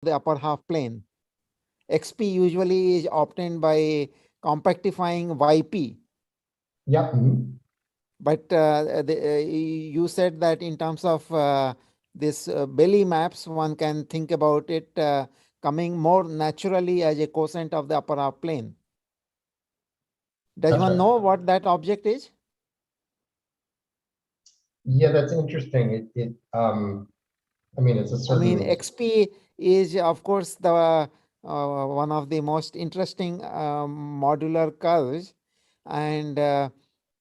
the upper half plane. XP usually is obtained by compactifying YP. Yep. But you said that in terms of this Belly maps, one can think about it coming more naturally as a cosine of the upper half plane. Does That's one right. know what that object is? Yeah, that's interesting. I mean, it's a certain. XP is, of course, the one of the most interesting modular curves, and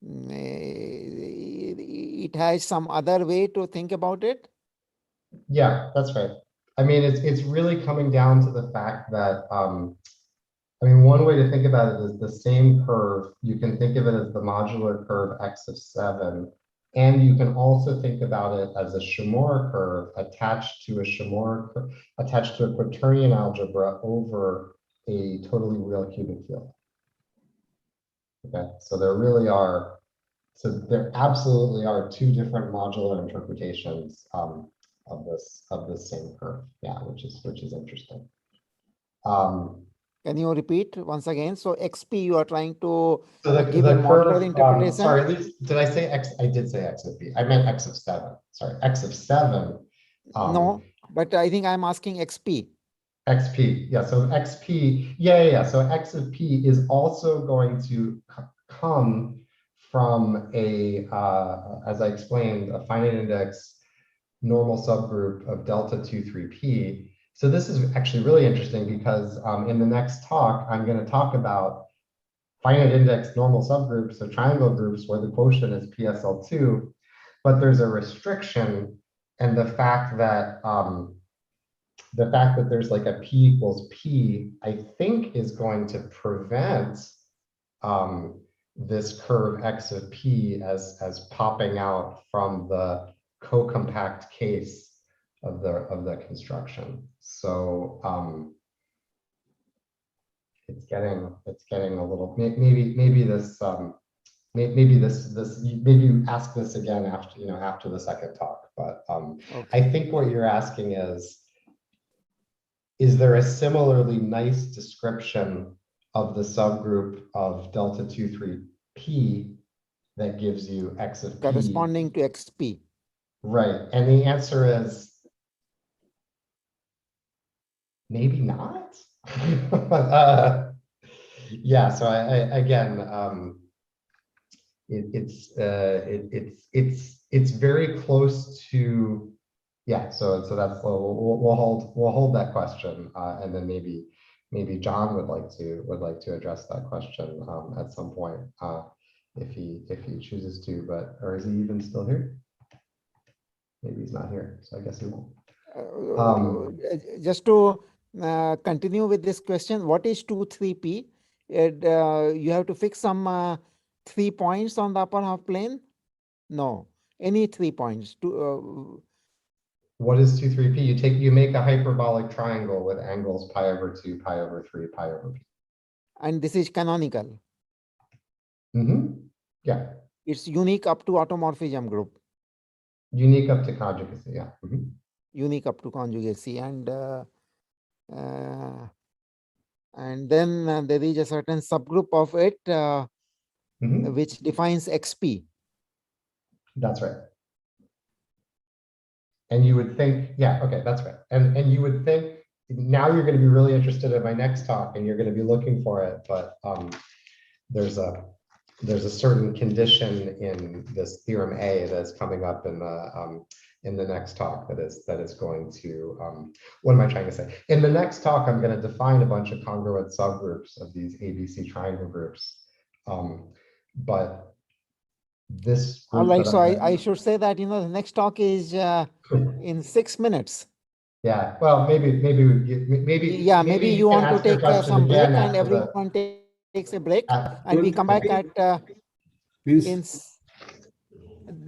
it has some other way to think about it. Yeah, that's right. I mean, it's really coming down to the fact that I mean, one way to think about it is the same curve. You can think of it as the modular curve x of 7. And you can also think about it as a Shimura curve attached to a quaternion algebra over a totally real cubic field. Okay, so there absolutely are two different modular interpretations of this same curve. Yeah, which is interesting. Can you repeat once again? So XP, you are trying to So give a modular curve, interpretation. sorry, did I say x? I did say x of p. I meant x of 7. Sorry, x of 7. No, but I think I'm asking XP. XP, yeah. So XP, yeah. So x of p is also going to come from a, as I explained, a finite index normal subgroup of delta 2, 3p. So this is actually really interesting because in the next talk, I'm going to talk about finite index normal subgroups, so triangle groups where the quotient is PSL2, but there's a restriction, and the fact that there's like a p equals p, I think is going to prevent this curve x of p as popping out from the co-compact case of the construction. So it's getting a little, maybe you ask this again after the second talk. But Okay. I think what you're asking is there a similarly nice description of the subgroup of delta 2, 3p that gives you x of p corresponding to XP? Right, and the answer is maybe not. Yeah, so it's very close to, yeah. So that's we'll hold that question, and then maybe John would like to address that question at some point if he chooses to, or is he even still here? Maybe he's not here, so I guess he won't. Just to continue with this question, what is 2, 3p? You have to fix some 3 points on the upper half plane? No, any 3 points. What is 2, 3p? You make a hyperbolic triangle with angles pi over 2, pi over 3, pi over p. And this is canonical. Yeah. It's unique up to automorphism group. Unique up to conjugacy, yeah. Unique up to conjugacy, and then there is a certain subgroup of it which defines XP. That's right. And you would think, yeah, okay, that's right. And you would think now you're going to be really interested in my next talk, and you're going to be looking for it, but there's a certain condition in this theorem A that's coming up in the next talk that is going to, what am I trying to say? In the next talk, I'm going to define a bunch of congruent subgroups of these ABC triangle groups. But this group. All right, so I should say that, the next talk is in 6 minutes. Yeah, well, maybe you want to take some break, and everyone takes a break, and we come back at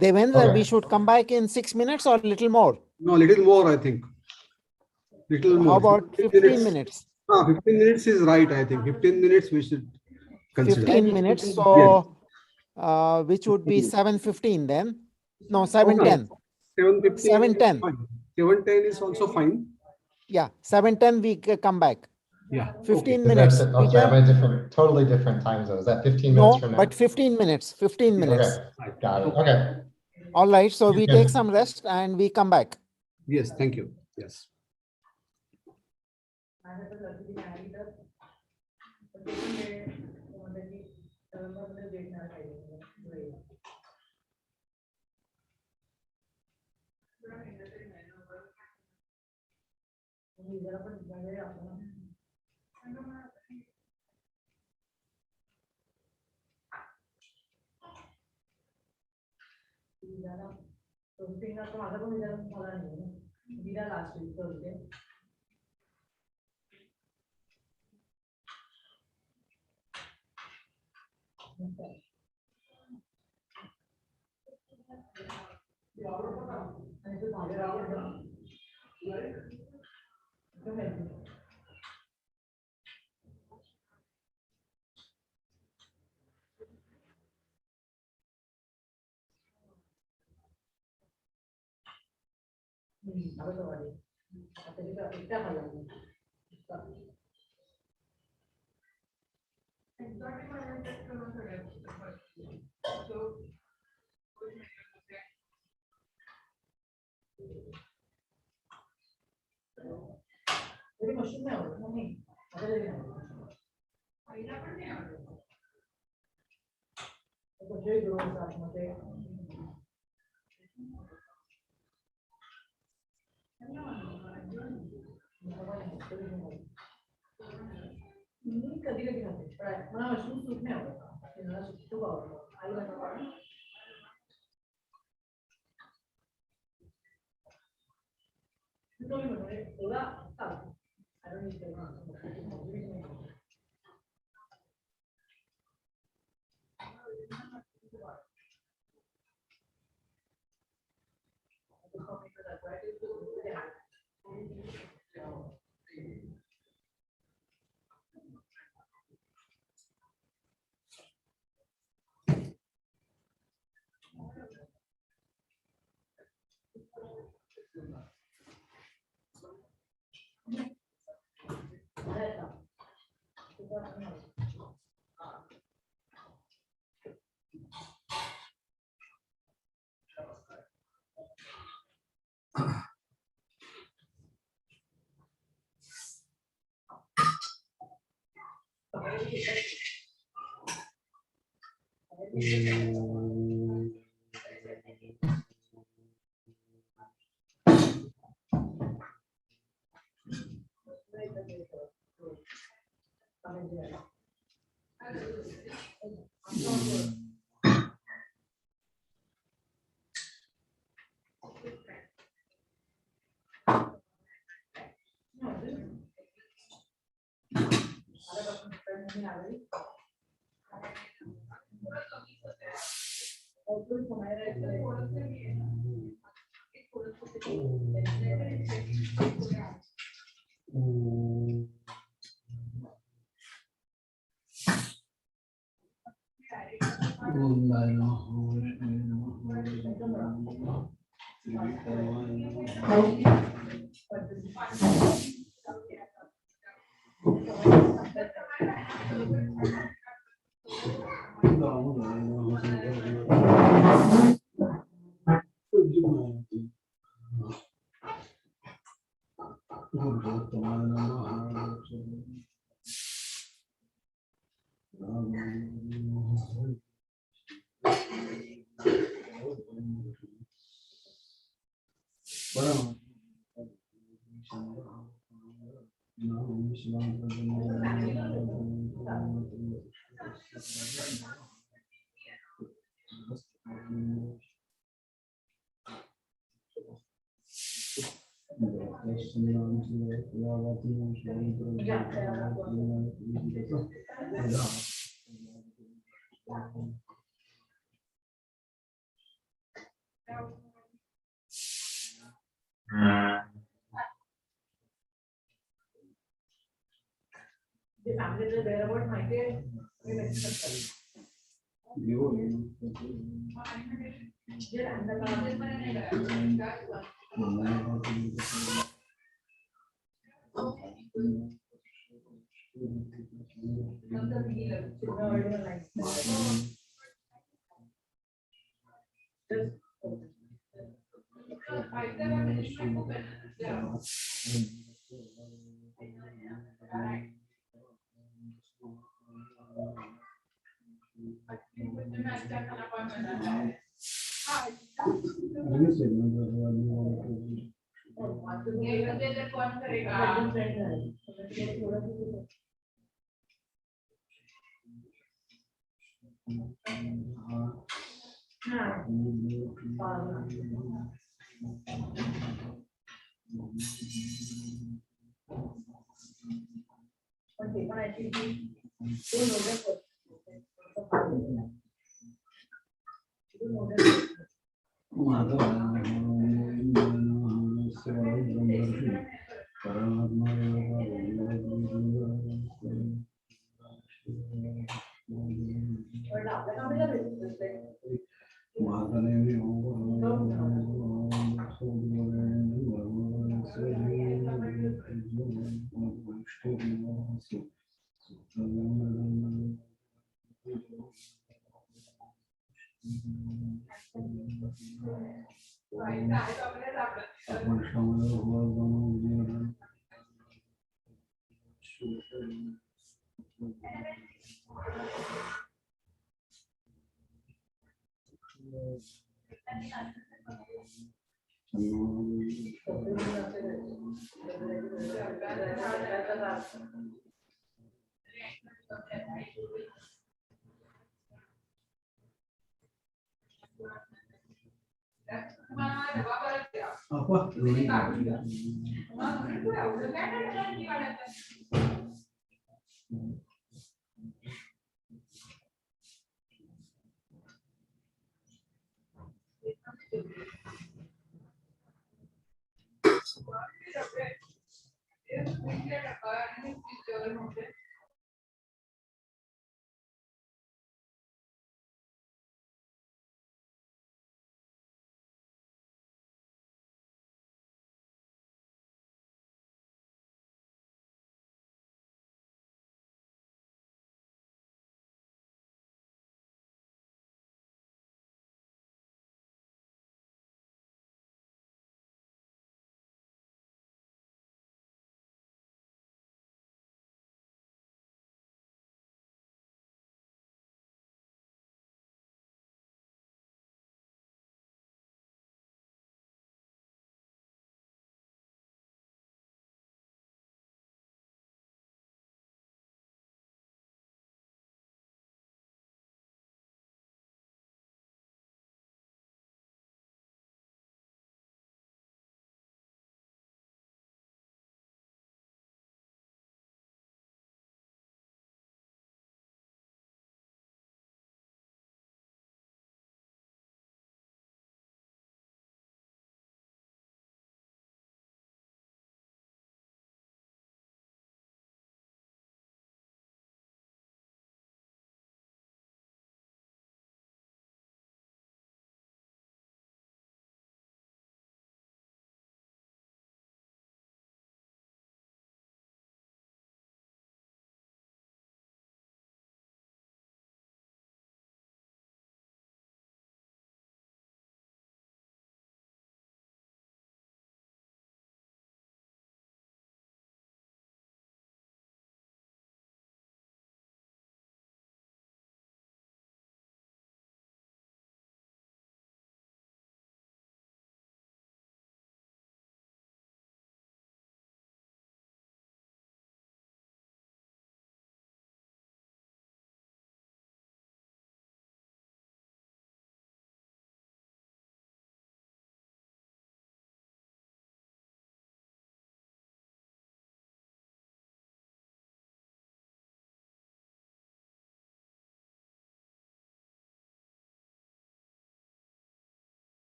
Devendra, we should come back in 6 minutes or a little more? No, a little more, I think. Little more. How about 15 minutes? 15 minutes is right, I think. 15 minutes we should consider. 15 minutes, so which would be 7:15 then? No, 7:10. 7:15. 7:10. 7:10 is also fine. Yeah, 7:10 we come back. Yeah. 15 Is that, minutes. oh, sorry, I'm in a different, totally different time zone. Is that 15 minutes No, from now? but 15 minutes. 15 minutes. Okay, got it. Okay. All right. So we Okay. take some rest and we come back. Yes. Thank you. Yes.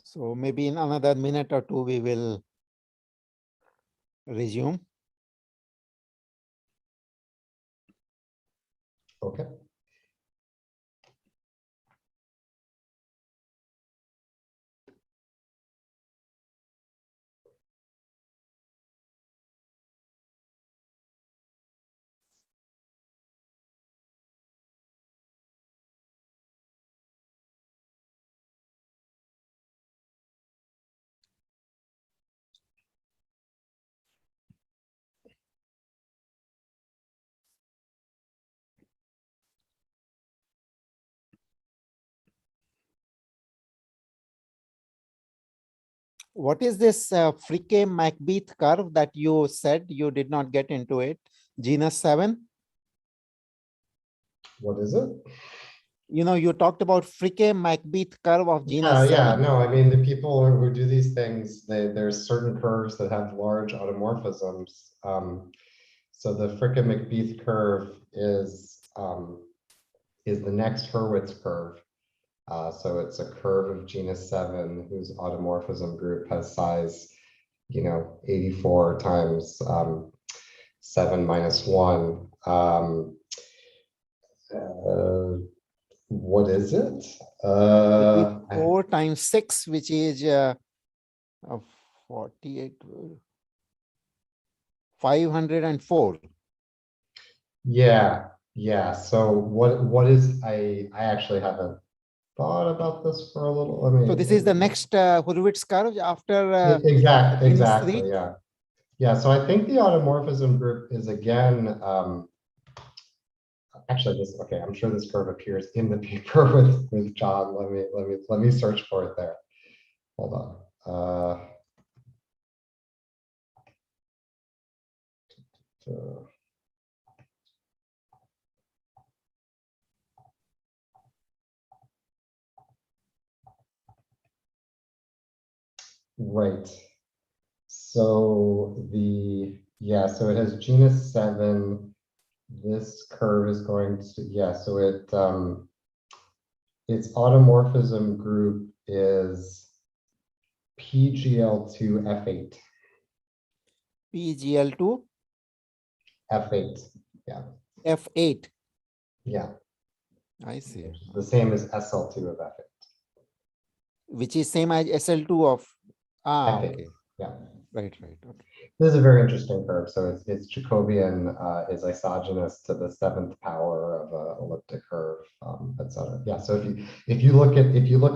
So maybe in another minute or two, we will resume. Okay. What is this Fricke-Macbeath curve that you said you did not get into it? Genus 7? What is it? You know, you talked about Fricke-Macbeath curve of genus Yeah, 7. no, I mean, the people who do these things, there's certain curves that have large automorphisms. So the Fricke-Macbeath curve is the next Hurwitz curve. So it's a curve of genus 7 whose automorphism group has size, 84 times 7 minus 1. What is it? 4 times 6, which is 48, 504. Yeah. So what is I actually haven't thought about this for a little. So this is the next Hurwitz curve after genus 3. Exactly. Yeah. So I think the automorphism group is again. Actually, okay. I'm sure this curve appears in the paper with John. Let me search for it there. Hold on. Right. So so it has genus 7. This curve is going to, so its automorphism group is PGL2 F8. PGL2 F8. Yeah. F8. Yeah. I see. The same as SL2 of F8. Which is same as SL2 of F8. okay. Yeah. Right. Okay. This is a very interesting curve. So its Jacobian is isogynous to the 7th power of an elliptic curve, etc. Yeah. So if you look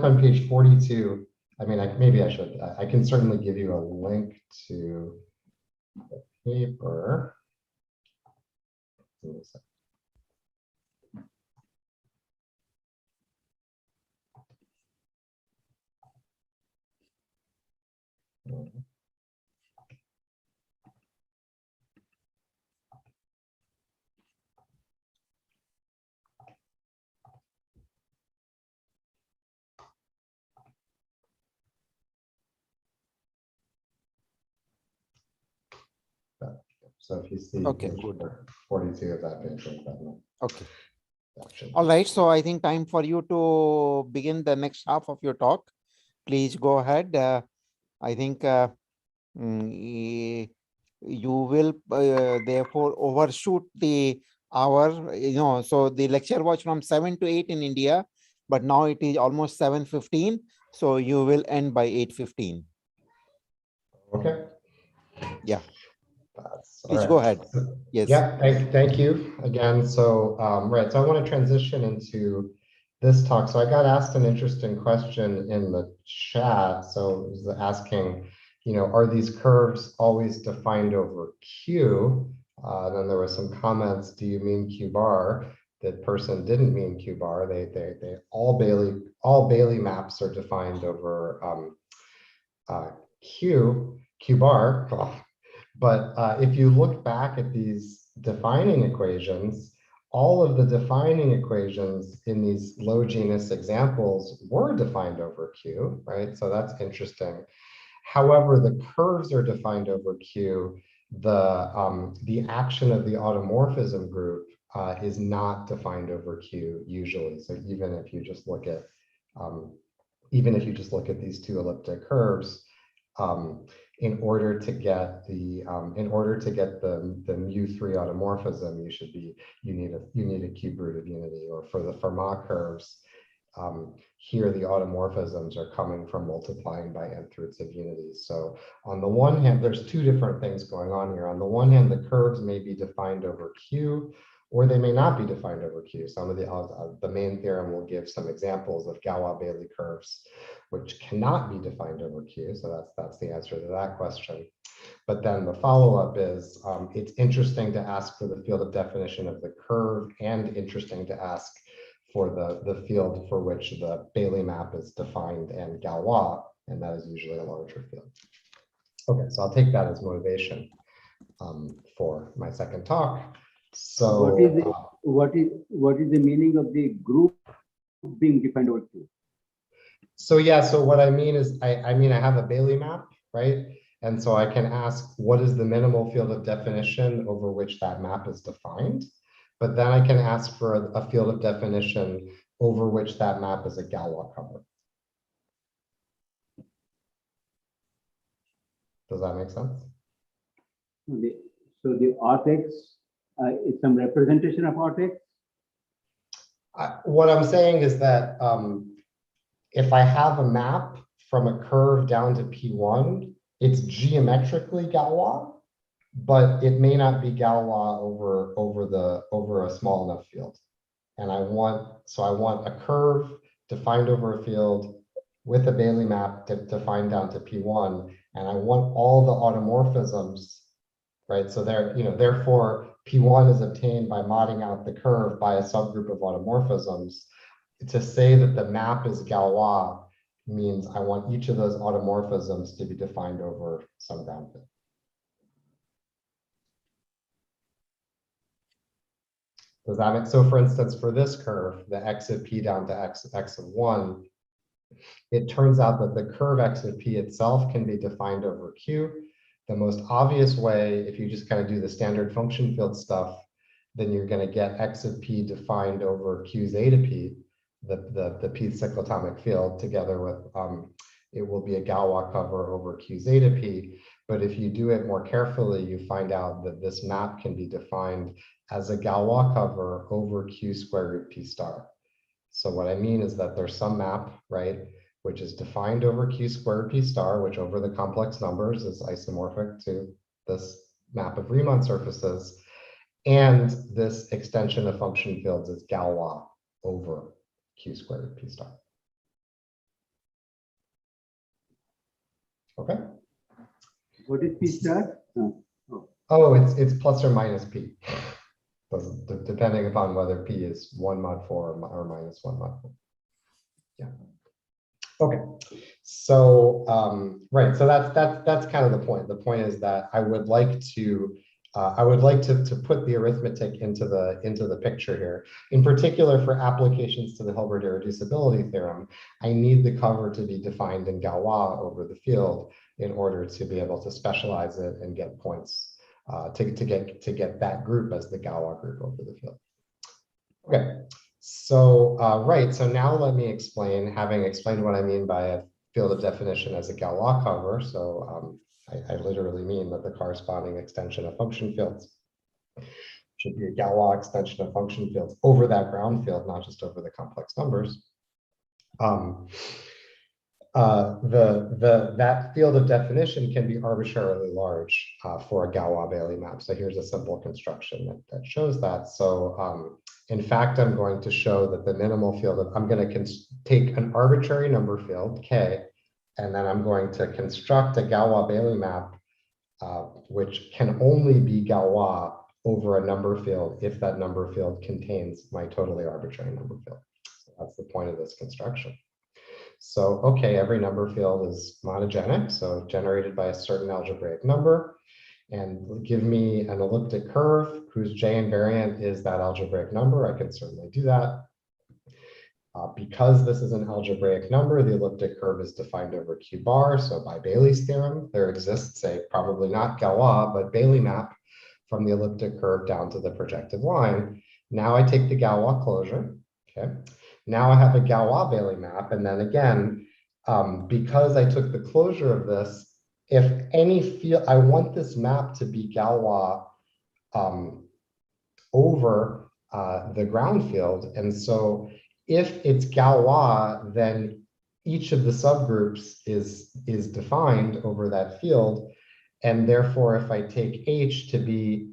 on page 42, I mean, maybe I can certainly give you a link to the paper. So if you see page 42 of that page, okay. All right. So I think time for you to begin the next half of your talk. Please go ahead. I think you will therefore overshoot the hour. So the lecture was from 7 to 8 in India, but now it is almost 7:15. So you will end by 8:15. Okay. Yeah. Please right. go ahead. Yes. Yeah, thank you again. So, right, so I want to transition into this talk. So I got asked an interesting question in the chat. So it was asking, are these curves always defined over Q? Then there were some comments, do you mean Q bar? That person didn't mean Q bar. They all Bailey maps are defined over Q bar. But if you look back at these defining equations, all of the defining equations in these low genus examples were defined over Q, right? So that's interesting. However, the curves are defined over Q. The action of the automorphism group is not defined over Q usually. So even if you just look at even if you just look at these two elliptic curves, in order to get the mu3 automorphism, you need a cube root of unity. Or for the Fermat curves, here the automorphisms are coming from multiplying by nth roots of unity. So on the one hand, there's two different things going on here. On the one hand, the curves may be defined over Q, or they may not be defined over Q. Some of the main theorem will give some examples of Galois-Bailey curves, which cannot be defined over Q. So that's the answer to that question. But then the follow-up is, it's interesting to ask for the field of definition of the curve, and interesting to ask for the field for which the Bailey map is defined and Galois, and that is usually a larger field. Okay, so I'll take that as motivation for my second talk. So what is the meaning of the group being defined over Q? So yeah, so what I mean is, I mean I have a Bailey map, right? And so I can ask, what is the minimal field of definition over which that map is defined? But then I can ask for a field of definition over which that map is a Galois cover. Does that make sense? So the Rx is some representation of Rx? What I'm saying is that if I have a map from a curve down to P1, it's geometrically Galois, but it may not be Galois over a small enough field. And I want a curve defined over a field with a Bailey map defined down to P1, and I want all the automorphisms, right? So therefore P1 is obtained by modding out the curve by a subgroup of automorphisms. To say that the map is Galois means I want each of those automorphisms to be defined over some ground field. Does that make, so for instance, for this curve, the x of p down to x of 1, it turns out that the curve x of p itself can be defined over Q. The most obvious way, if you just kind of do the standard function field stuff, then you're going to get x of p defined over Q zeta p, the p cyclotomic field, together with it will be a Galois cover over Q zeta p. But if you do it more carefully, you find out that this map can be defined as a Galois cover over Q square root p star. So what I mean is that there's some map, right, which is defined over Q square root p star, which over the complex numbers is isomorphic to this map of Riemann surfaces. And this extension of function fields is Galois over Q square root p star. Okay. What is p star? Oh, it's plus or minus p. Depending upon whether p is 1 mod 4 or minus 1 mod 4. Yeah. Okay. So right. So that's kind of the point. The point is that I would like to put the arithmetic into the picture here. In particular, for applications to the Hilbert irreducibility theorem, I need the cover to be defined in Galois over the field in order to be able to specialize it and get points to get that group as the Galois group over the field. Okay. So right. So now let me explain, having explained what I mean by a field of definition as a Galois cover. So I literally mean that the corresponding extension of function fields should be a Galois extension of function fields over that ground field, not just over the complex numbers. That field of definition can be arbitrarily large for a Galois-Bailey map. So here's a simple construction that shows that. So in fact, I'm going to show that the minimal field I'm going to take an arbitrary number field, K, and then I'm going to construct a Galois-Bailey map, which can only be Galois over a number field if that number field contains my totally arbitrary number field. So that's the point of this construction. So, okay, every number field is monogenic, so generated by a certain algebraic number, and give me an elliptic curve whose J invariant is that algebraic number. I can certainly do that. Because this is an algebraic number, the elliptic curve is defined over Q bar. So by Bailey's theorem, there exists a probably not Galois, but Bailey map from the elliptic curve down to the projected line. Now I take the Galois closure. Okay. Now I have a Galois Bailey map, and then again, because I took the closure of this, if any field, I want this map to be Galois over the ground field. And so if it's Galois, then each of the subgroups is defined over that field. And therefore, if I take H to be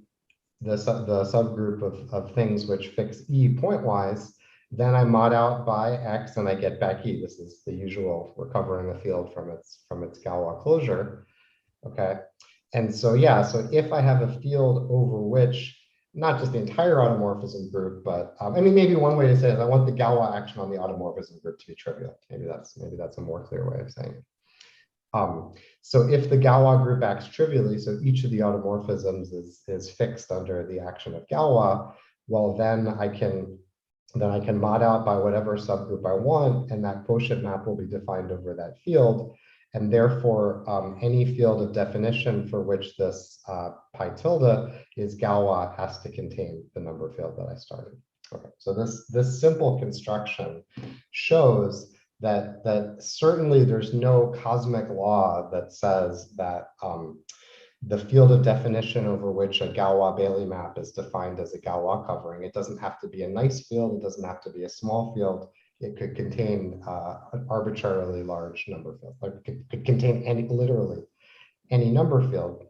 the subgroup of things which fix E pointwise, then I mod out by X and I get back E. This is the usual recovering a field from its Galois closure. Okay. And so, yeah, so if I have a field over which, not just the entire automorphism group, but I mean, maybe one way to say it is I want the Galois action on the automorphism group to be trivial. Maybe that's a more clear way of saying it. So if the Galois group acts trivially, so each of the automorphisms is fixed under the action of Galois, well, then I can mod out by whatever subgroup I want, and that quotient map will be defined over that field. And therefore, any field of definition for which this pi tilde is Galois has to contain the number field that I started. Okay, so this simple construction shows that certainly there's no cosmic law that says that the field of definition over which a Galois-Bailey map is defined as a Galois covering. It doesn't have to be a nice field. It doesn't have to be a small field. It could contain an arbitrarily large number field. Like it could contain literally any number field.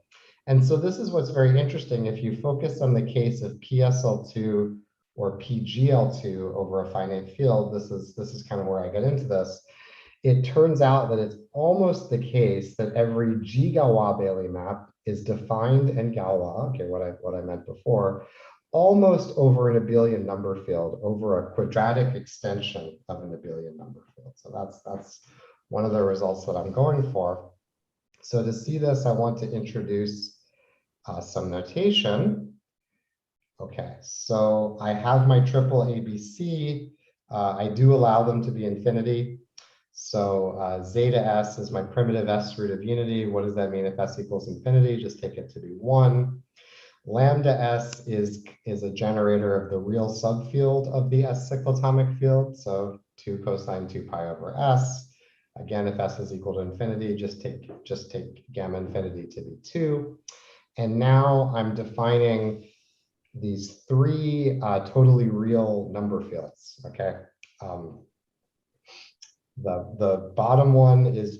And so this is what's very interesting. If you focus on the case of PSL2 or PGL2 over a finite field, this is kind of where I get into this. It turns out that it's almost the case that every G Galois-Bailey map is defined in Galois, okay, what I meant before, almost over an abelian number field, over a quadratic extension of an abelian number field. So that's one of the results that I'm going for. So to see this, I want to introduce some notation. Okay, so I have my triple ABC. I do allow them to be infinity. So zeta S is my primitive S root of unity. What does that mean if S equals infinity? Just take it to be 1. Lambda S is a generator of the real subfield of the S cyclotomic field. So 2 cosine 2 pi over S. Again, if S is equal to infinity, just take gamma infinity to be 2. And now I'm defining these 3 totally real number fields. Okay. The bottom one is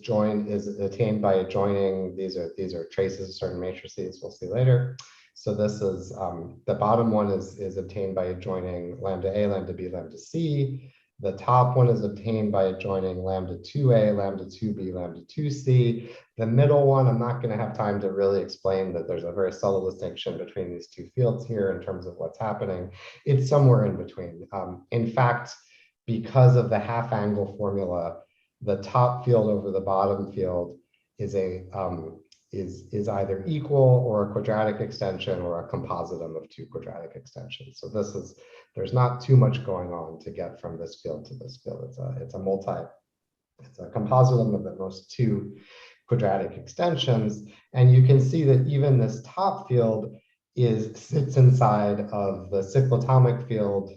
attained by adjoining. These are traces of certain matrices. We'll see later. So this is the bottom one is obtained by adjoining lambda A, lambda B, lambda C. The top one is obtained by adjoining lambda 2A, lambda 2B, lambda 2C. The middle one, I'm not going to have time to really explain that there's a very subtle distinction between these two fields here in terms of what's happening. It's somewhere in between. In fact, because of the half angle formula, the top field over the bottom field is either equal or a quadratic extension or a compositum of 2 quadratic extensions. So there's not too much going on to get from this field to this field. It's a compositum of at most 2 quadratic extensions. And you can see that even this top field sits inside of the cyclotomic field,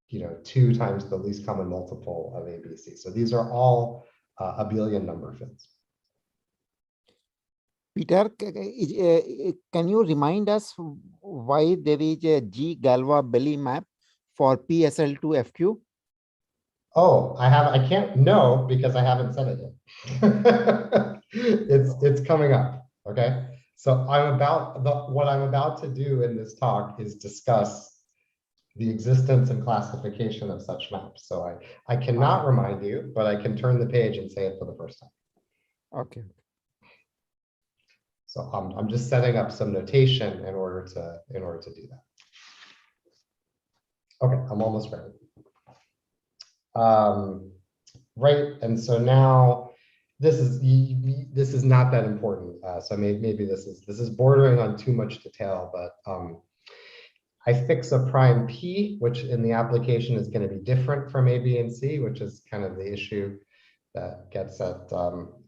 2 times the least common multiple of ABC. So these are all abelian number fields. Peter, can you remind us why there is a G Galois-Bailey map for PSL2FQ? Oh, I can't know because I haven't said it yet. It's coming up. Okay. So what I'm about to do in this talk is discuss the existence and classification of such maps. So I cannot remind you, but I can turn the page and say it for the first time. Okay. So I'm just setting up some notation in order to do that. Okay, I'm almost ready. Right, and so now this is not that important. So maybe this is bordering on too much detail, but I fix a prime P, which in the application is going to be different from A, B, and C, which is kind of the issue that gets at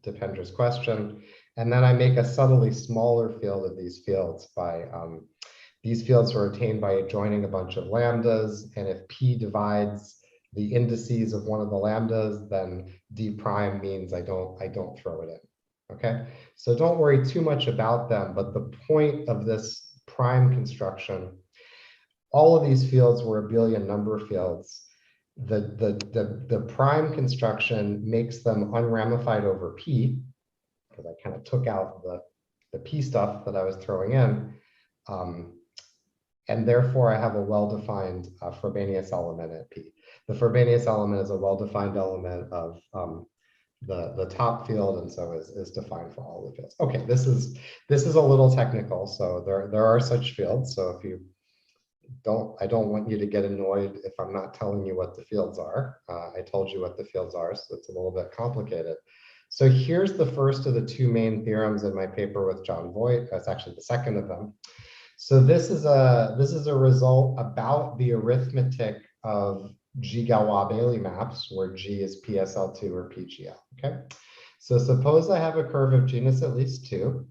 Dipendra's question. And then I make a subtly smaller field of these fields by, these fields are obtained by adjoining a bunch of lambdas. And if P divides the indices of one of the lambdas, then d prime means I don't throw it in. Okay, so don't worry too much about them. But the point of this prime construction, all of these fields were abelian number fields. The prime construction makes them unramified over P, because I kind of took out the P stuff that I was throwing in. And therefore, I have a well-defined Frobenius element at P. The Frobenius element is a well-defined element of the top field, and so is defined for all the fields. Okay, this is a little technical, so there are such fields. So if you I don't want you to get annoyed if I'm not telling you what the fields are. I told you what the fields are, so it's a little bit complicated. So here's the first of the two main theorems in my paper with John Voigt. That's actually the second of them. So this is a result about the arithmetic of G-Galois-Bailey maps, where G is PSL2 or PGL. Okay, so suppose I have a curve of genus at least 2.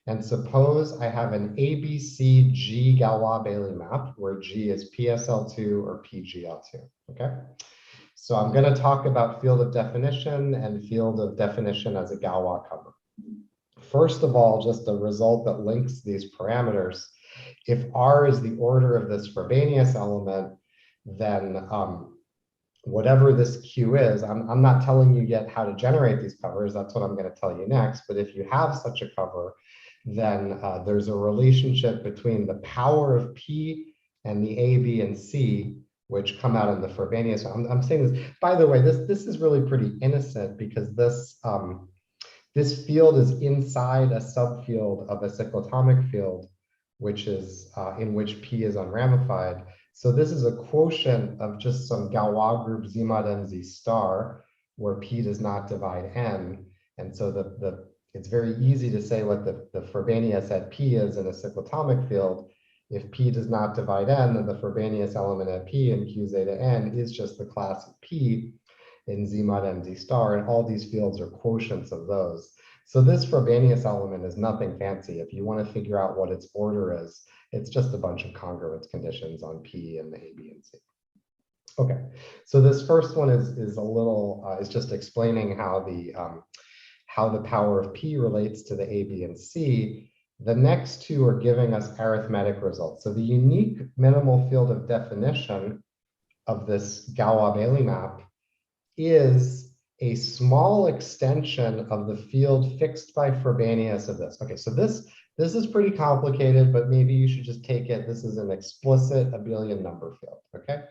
And suppose I have an ABC G-Galois-Bailey map where G is PSL2 or PGL2, okay? So I'm going to talk about field of definition and field of definition as a Galois cover. First of all, just a result that links these parameters. If R is the order of this Frobenius element, then whatever this Q is, I'm not telling you yet how to generate these covers. That's what I'm going to tell you next. But if you have such a cover, then there's a relationship between the power of P and the A, B, and C, which come out in the Frobenius. I'm saying this, by the way, this is really pretty innocent, because this field is inside a subfield of a cyclotomic field, which is in which P is unramified. So this is a quotient of just some Galois group Z mod n Z star, where P does not divide n. And so it's very easy to say what the Frobenius at P is in a cyclotomic field. If P does not divide n, then the Frobenius element at P in Q zeta n is just the class of P in Z mod n Z star, and all these fields are quotients of those. So this Frobenius element is nothing fancy. If you want to figure out what its order is, it's just a bunch of congruence conditions on P and the A, B, and C. Okay, so this first one is a little is just explaining how the power of P relates to the A, B, and C. The next two are giving us arithmetic results. So the unique minimal field of definition of this Galois-Bailey map is a small extension of the field fixed by Frobenius of this. Okay, so this is pretty complicated, but maybe you should just take it. This is an explicit abelian number field, okay?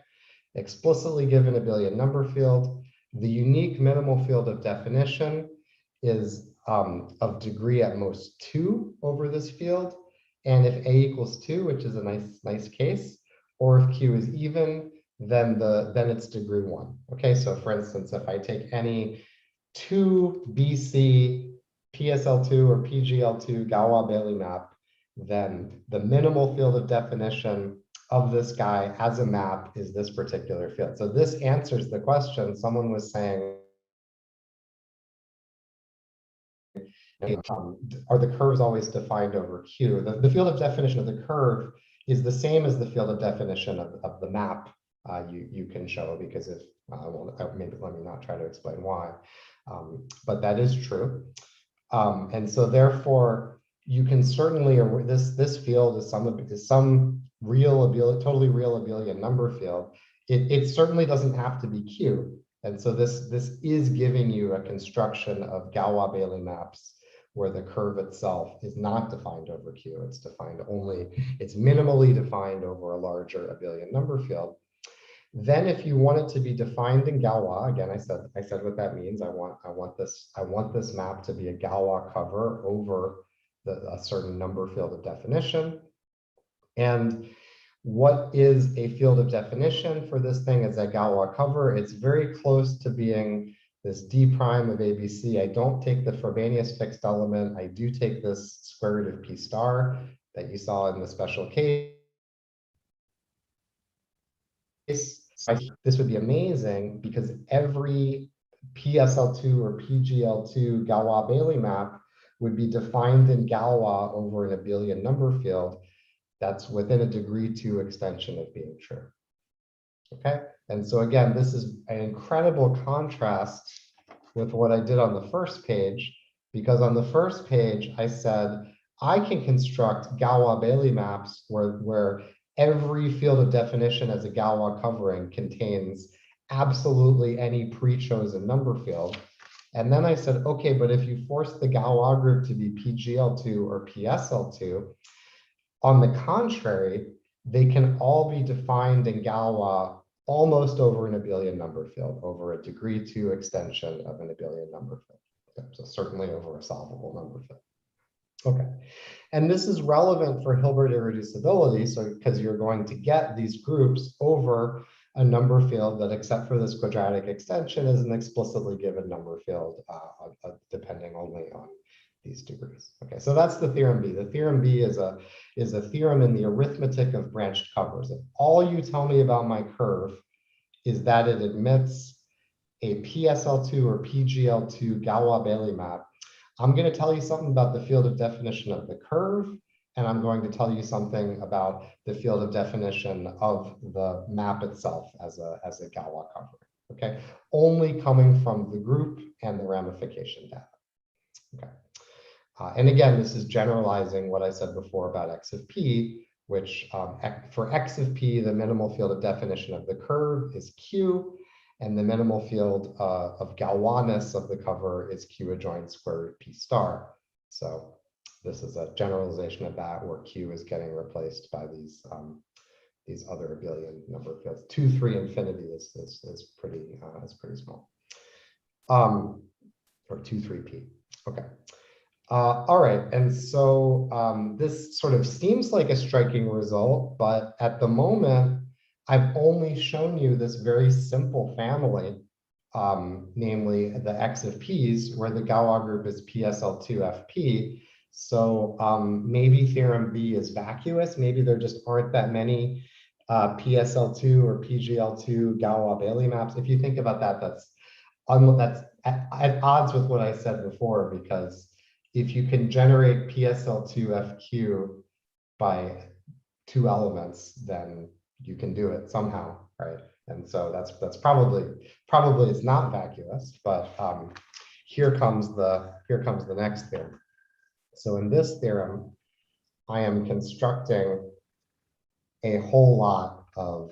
Explicitly given abelian number field. The unique minimal field of definition is of degree at most 2 over this field. And if A equals 2, which is a nice case, or if Q is even, then it's degree 1. Okay, so for instance, if I take any 2 BC PSL2 or PGL2 Galois-Bailey map, then the minimal field of definition of this guy as a map is this particular field. So this answers the question. Someone was saying, are the curves always defined over Q? The field of definition of the curve is the same as the field of definition of the map you can show, because if, well, maybe let me not try to explain why, but that is true. And so therefore, you can certainly, this field is some real abelian, totally real abelian number field. It certainly doesn't have to be Q. And so this is giving you a construction of Galois-Bailey maps where the curve itself is not defined over Q. It's defined only, it's minimally defined over a larger abelian number field. Then if you want it to be defined in Galois, again, I said what that means. I want this map to be a Galois cover over a certain number field of definition. And what is a field of definition for this thing as a Galois cover? It's very close to being this D prime of ABC. I don't take the Frobenius fixed element. I do take this square root of P star that you saw in the special case. This would be amazing, because every PSL2 or PGL2 Galois-Bailey map would be defined in Galois over an abelian number field that's within a degree 2 extension of being true. Okay, and so again, this is an incredible contrast with what I did on the first page, because on the first page, I said, I can construct Galois-Bailey maps where every field of definition as a Galois covering contains absolutely any pre-chosen number field. And then I said, okay, but if you force the Galois group to be PGL2 or PSL2, on the contrary, they can all be defined in Galois almost over an abelian number field, over a degree 2 extension of an abelian number field. Okay, so certainly over a solvable number field. Okay, and this is relevant for Hilbert irreducibility, so because you're going to get these groups over a number field that, except for this quadratic extension, is an explicitly given number field, depending only on these degrees. Okay, so that's the theorem B. The theorem B is a theorem in the arithmetic of branched covers. If all you tell me about my curve is that it admits a PSL2 or PGL2 Galois-Bailey map, I'm going to tell you something about the field of definition of the curve, and I'm going to tell you something about the field of definition of the map itself as a Galois covering. Okay, only coming from the group and the ramification data. Okay. And again, this is generalizing what I said before about x of p, which for x of p, the minimal field of definition of the curve is q, and the minimal field of Galoisness of the cover is q adjoint square root p star. So this is a generalization of that, where q is getting replaced by these other abelian number fields. 2, 3 infinity is pretty small. Or 2, 3 p. Okay. All right, and so this sort of seems like a striking result, but at the moment, I've only shown you this very simple family, namely the x of p's, where the Galois group is PSL2FP. So maybe theorem B is vacuous. Maybe there just aren't that many PSL2 or PGL2 Galois-Bailey maps. If you think about that, that's at odds with what I said before, because if you can generate PSL2FQ by 2 elements, then you can do it somehow, right? And so that's probably it's not vacuous, but here comes the next theorem. So in this theorem, I am constructing a whole lot of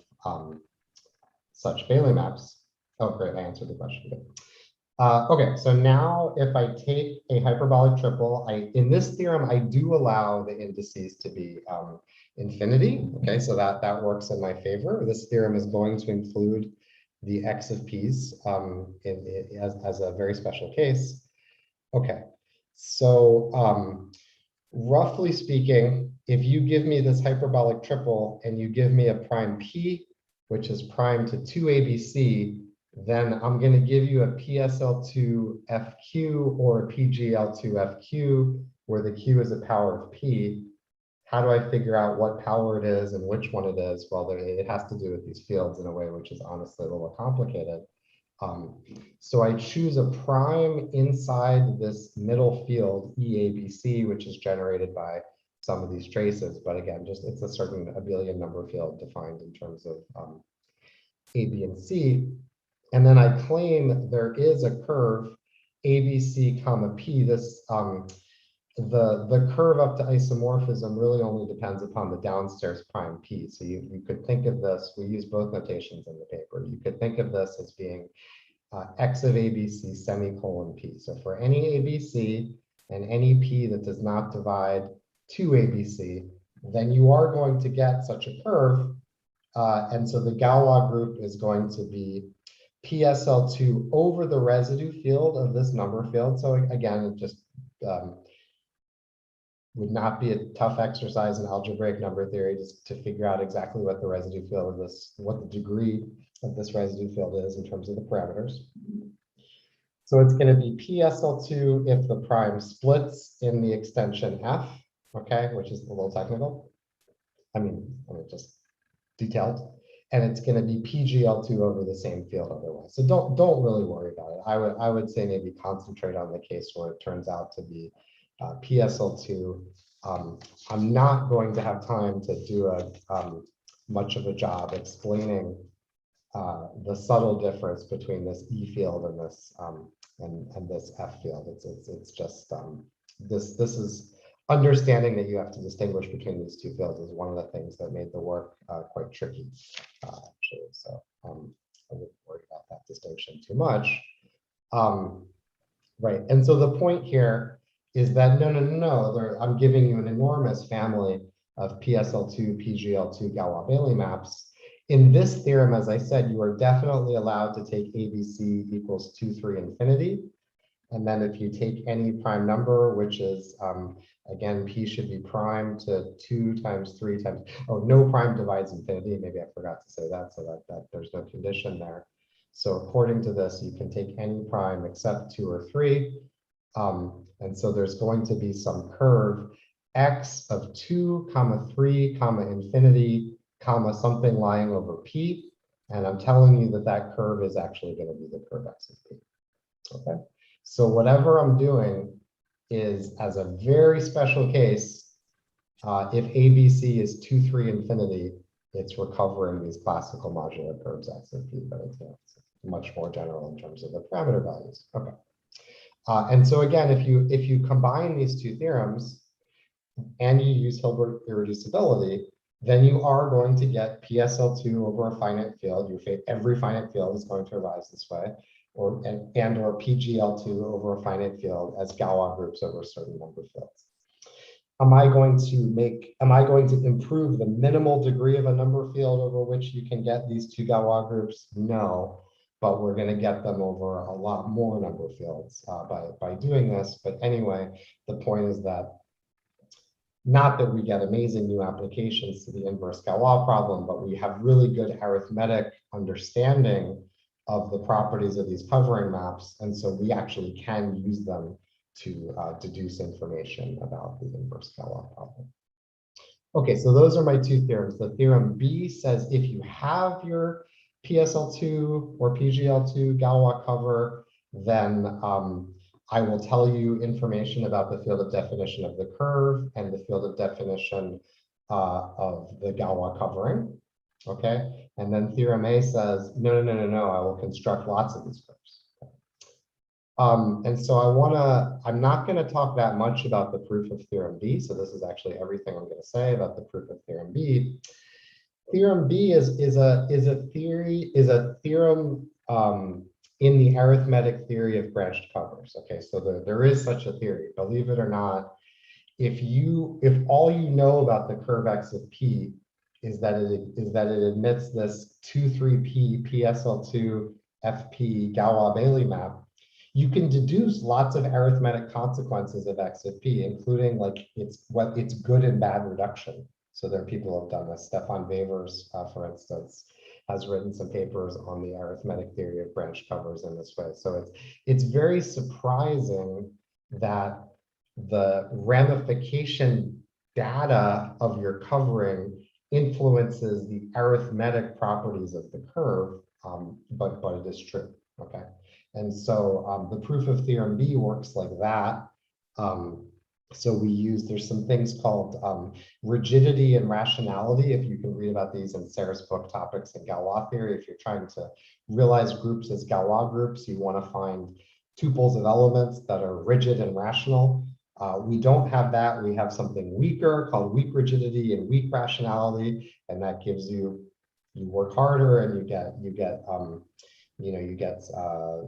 such Bailey maps. Oh, great! I answered the question. Okay, so now if I take a hyperbolic triple, in this theorem, I do allow the indices to be infinity. Okay, so that works in my favor. This theorem is going to include the x of p's as a very special case. Okay, so roughly speaking, if you give me this hyperbolic triple and you give me a prime p, which is prime to 2abc, then I'm going to give you a PSL2FQ or a PGL2FQ, where the Q is a power of P. How do I figure out what power it is and which one it is? Well, it has to do with these fields in a way which is honestly a little complicated. So I choose a prime inside this middle field, EABC, which is generated by some of these traces. But again, just it's a certain abelian number field defined in terms of A, B, and C. And then I claim there is a curve ABC comma P. This the curve up to isomorphism really only depends upon the downstairs prime P. So you could think of this, we use both notations in the paper. You could think of this as being x of ABC semicolon P. So for any ABC and any P that does not divide 2ABC, then you are going to get such a curve. And so the Galois group is going to be PSL2 over the residue field of this number field. So again, it just would not be a tough exercise in algebraic number theory just to figure out exactly what the residue field of this, what the degree of this residue field is in terms of the parameters. So it's going to be PSL2 if the prime splits in the extension F, okay, which is a little technical. I mean just detailed. And it's going to be PGL2 over the same field otherwise. So don't really worry about it. I would say maybe concentrate on the case where it turns out to be PSL2. I'm not going to have time to do much of a job explaining the subtle difference between this E field and this and this F field. It's just this is understanding that you have to distinguish between these two fields is one of the things that made the work quite tricky, actually. So I wouldn't worry about that distinction too much. Right, and so the point here is that no, I'm giving you an enormous family of PSL2, PGL2 Galois-Bailey maps. In this theorem, as I said, you are definitely allowed to take ABC equals 2, 3, infinity. And then if you take any prime number, which is, again, P should be prime to 2 times 3 times, oh, no prime divides infinity. Maybe I forgot to say that, so that there's no condition there. So according to this, you can take any prime except 2 or 3. And so there's going to be some curve x of 2, 3, infinity, something lying over P. And I'm telling you that that curve is actually going to be the curve x of P. Okay. So whatever I'm doing is, as a very special case, if ABC is 2, 3, infinity, it's recovering these classical modular curves x of P, but it's much more general in terms of the parameter values. Okay. And so again, if you combine these two theorems and you use Hilbert irreducibility, then you are going to get PSL2 over a finite field. Every finite field is going to arise this way, or PGL2 over a finite field as Galois groups over a certain number of fields. Am I going to improve the minimal degree of a number field over which you can get these two Galois groups? No, but we're going to get them over a lot more number fields by doing this. But anyway, the point is that not that we get amazing new applications to the inverse Galois problem, but we have really good arithmetic understanding of the properties of these covering maps. And so we actually can use them to deduce information about the inverse Galois problem. Okay, so those are my two theorems. The theorem B says if you have your PSL2 or PGL2 Galois cover, then I will tell you information about the field of definition of the curve and the field of definition of the Galois covering. Okay, and then theorem A says, no, I will construct lots of these curves. And so I'm not going to talk that much about the proof of theorem B. So this is actually everything I'm going to say about the proof of theorem B. Theorem B is a theorem in the arithmetic theory of branched covers. Okay, so there is such a theory. Believe it or not, if all you know about the curve x of P is that it admits this 2, 3P PSL2 FP Galois-Bailey map, you can deduce lots of arithmetic consequences of x of P, including like its good and bad reduction. So there are people who have done this. Stefan Wevers, for instance, has written some papers on the arithmetic theory of branch covers in this way. So it's very surprising that the ramification data of your covering influences the arithmetic properties of the curve, but it is true. Okay, and so the proof of theorem B works like that. So there's some things called rigidity and rationality. If you can read about these in Sarah's book, Topics in Galois Theory, if you're trying to realize groups as Galois groups, you want to find tuples of elements that are rigid and rational. We don't have that. We have something weaker called weak rigidity and weak rationality, and that gives you work harder and you get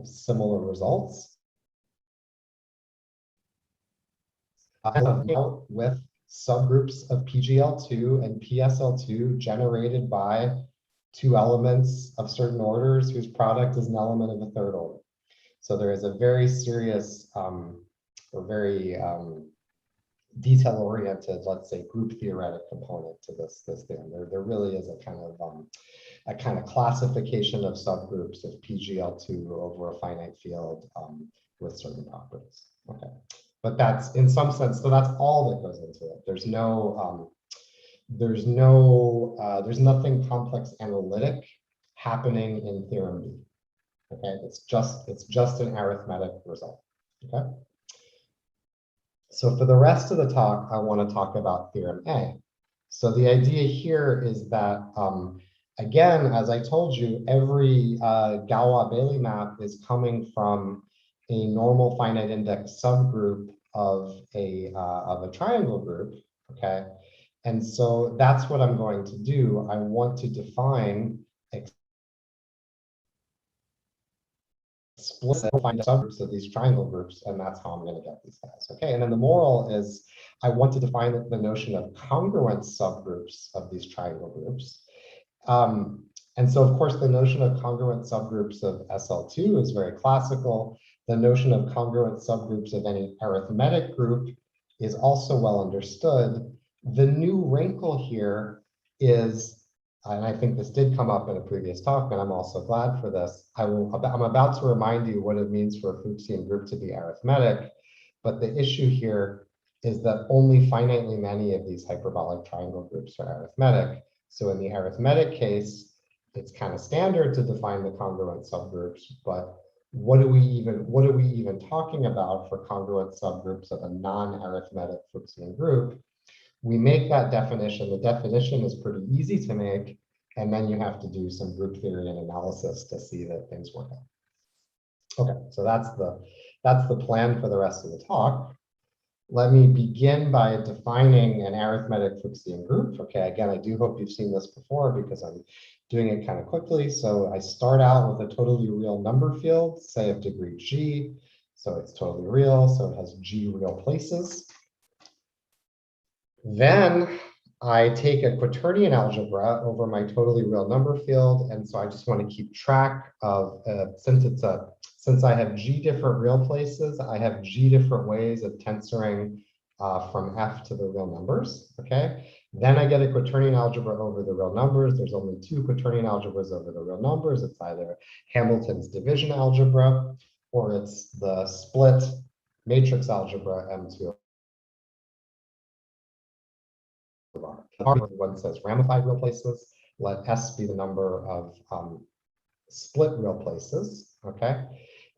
similar results. With subgroups of PGL2 and PSL2 generated by two elements of certain orders whose product is an element of a third order. So there is a very serious or very detail-oriented, let's say, group theoretic component to this theorem. There really is a kind of classification of subgroups of PGL2 over a finite field with certain properties. Okay. But that's in some sense, so that's all that goes into it. There's nothing complex analytic happening in theorem B. Okay, it's just an arithmetic result. Okay. So for the rest of the talk, I want to talk about theorem A. So the idea here is that Again, as I told you, every Galois-Bailey map is coming from a normal finite index subgroup of a triangle group, okay? And so that's what I'm going to do. I want to define explicit finite subgroups of these triangle groups, and that's how I'm going to get these guys. Okay, and then the moral is I want to define the notion of congruent subgroups of these triangle groups. And so, of course, the notion of congruent subgroups of SL2 is very classical. The notion of congruent subgroups of any arithmetic group is also well understood. The new wrinkle here is, and I think this did come up in a previous talk, and I'm also glad for this, I'm about to remind you what it means for a Fuchsian group to be arithmetic, but the issue here is that only finitely many of these hyperbolic triangle groups are arithmetic. So in the arithmetic case, it's kind of standard to define the congruent subgroups, but what are we even talking about for congruent subgroups of a non-arithmetic Fuchsian group? We make that definition. The definition is pretty easy to make, and then you have to do some group theory and analysis to see that things work out. Okay, so that's the plan for the rest of the talk. Let me begin by defining an arithmetic Fuchsian group. Okay, again, I do hope you've seen this before because I'm doing it kind of quickly. So I start out with a totally real number field, say of degree G. So it's totally real, so it has G real places. Then I take a quaternion algebra over my totally real number field. And so I just want to keep track of, since I have G different real places, I have G different ways of tensoring from F to the real numbers, okay? Then I get a quaternion algebra over the real numbers. There's only two quaternion algebras over the real numbers. It's either Hamilton's division algebra, or it's the split matrix algebra M2. One says ramified real places. Let S be the number of split real places, okay?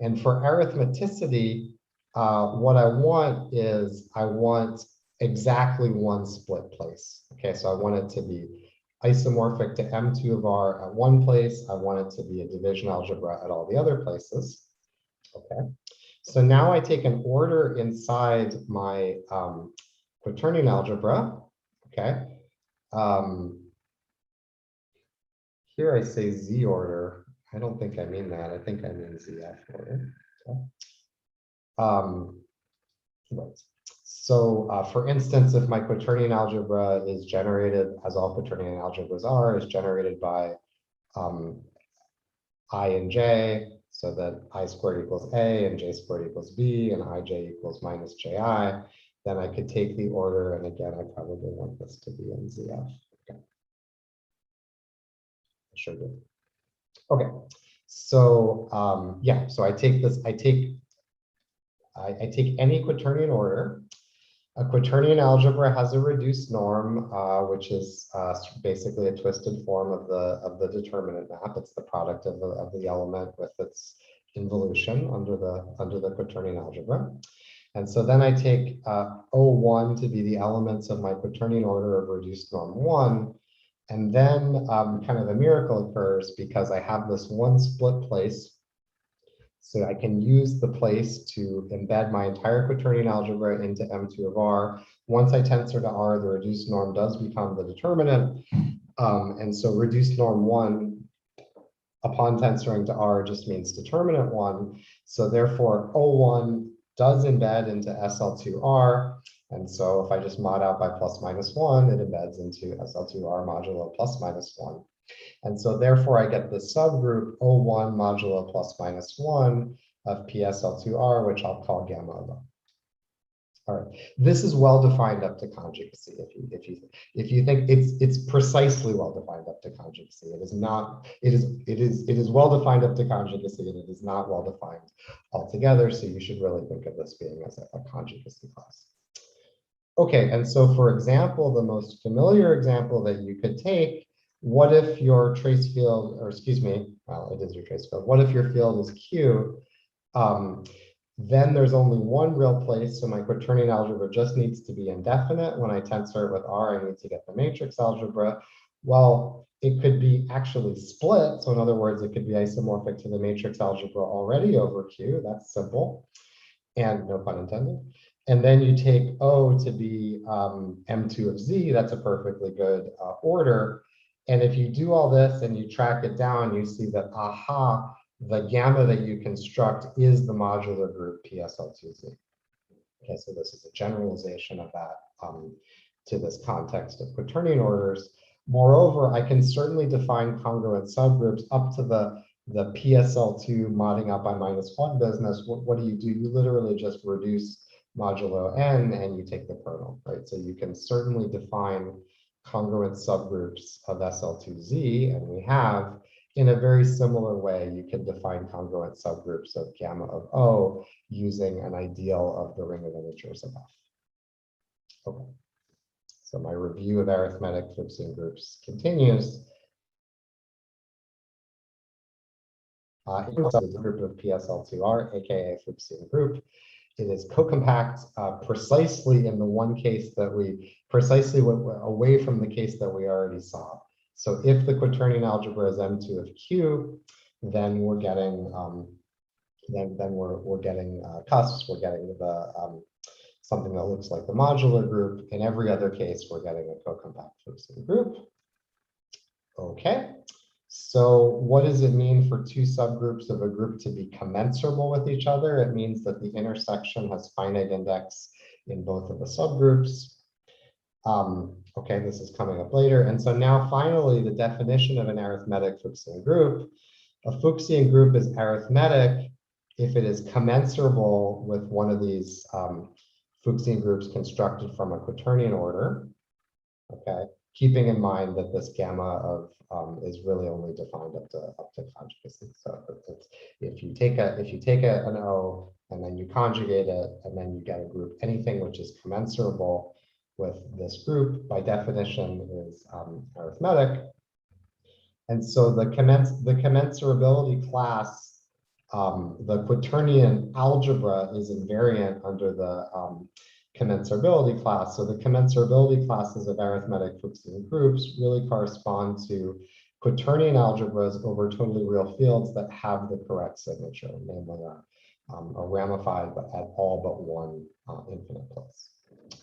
And for arithmeticity, what I want is I want exactly one split place, okay? So I want it to be isomorphic to M2 of R at one place. I want it to be a division algebra at all the other places, okay? So now I take an order inside my quaternion algebra, okay? Here I say Z order. I don't think I mean that. I think I mean ZF order. Okay. Right. So for instance, if my quaternion algebra is generated, as all quaternion algebras are, is generated by I and J, so that I squared equals A and J squared equals B and IJ equals minus JI, then I could take the order, and again, I probably want this to be in ZF. Okay. I sure do. Okay, so yeah, so I take this, I take any quaternion order. A quaternion algebra has a reduced norm, which is basically a twisted form of the determinant map. It's the product of the element with its involution under the quaternion algebra. And so then I take O1 to be the elements of my quaternion order of reduced norm 1. And then kind of a miracle occurs because I have this one split place. So I can use the place to embed my entire quaternion algebra into M2 of R. Once I tensor to R, the reduced norm does become the determinant. And so reduced norm 1 upon tensoring to R just means determinant 1. So therefore O1 does embed into SL2R. And so if I just mod out by plus minus 1, it embeds into SL2R modulo plus minus 1. And so therefore I get the subgroup O1 modulo plus minus 1 of PSL2R, which I'll call gamma of R. All right, this is well defined up to conjugacy. If you think it's precisely well defined up to conjugacy, it is not. It is well defined up to conjugacy, and it is not well defined altogether. So you should really think of this being as a conjugacy class. Okay, and so for example, the most familiar example that you could take, what if your trace field, or excuse me, well, it is your trace field. What if your field is Q? Then there's only one real place, so my quaternion algebra just needs to be indefinite. When I tensor it with R, I need to get the matrix algebra. Well, it could be actually split. So in other words, it could be isomorphic to the matrix algebra already over Q. That's simple, and no pun intended. And then you take O to be M2 of Z. That's a perfectly good order. And if you do all this and you track it down, you see that, aha, the gamma that you construct is the modular group PSL2Z. Okay, so this is a generalization of that to this context of quaternion orders. Moreover, I can certainly define congruent subgroups up to the PSL2 modding out by -1 business. What do? You literally just reduce modulo n and you take the kernel, right? So you can certainly define congruent subgroups of SL2Z, and we have, in a very similar way, you can define congruent subgroups of gamma of O using an ideal of the ring of integers of F. Okay. So my review of arithmetic Fuchsian groups continues. It's a group of PSL2R, aka Fuchsian group. It is co-compact precisely in the one case that we precisely went away from the case that we already saw. So if the quaternion algebra is M2 of Q, then we're getting we're getting cusps. We're getting the something that looks like the modular group. In every other case, we're getting a co-compact Fuchsian group. Okay. So what does it mean for two subgroups of a group to be commensurable with each other? It means that the intersection has finite index in both of the subgroups. Okay, this is coming up later. And so now finally, the definition of an arithmetic Fuchsian group. A Fuchsian group is arithmetic if it is commensurable with one of these Fuchsian groups constructed from a quaternion order. Okay, keeping in mind that this gamma of is really only defined up to conjugacy. So if you take an O and then you conjugate it and then you get a group, anything which is commensurable with this group by definition is arithmetic. And so the commensurability class, the quaternion algebra is invariant under the commensurability class. So the commensurability classes of arithmetic Fuchsian groups really correspond to quaternion algebras over totally real fields that have the correct signature, namely a ramified but at all but one infinite place.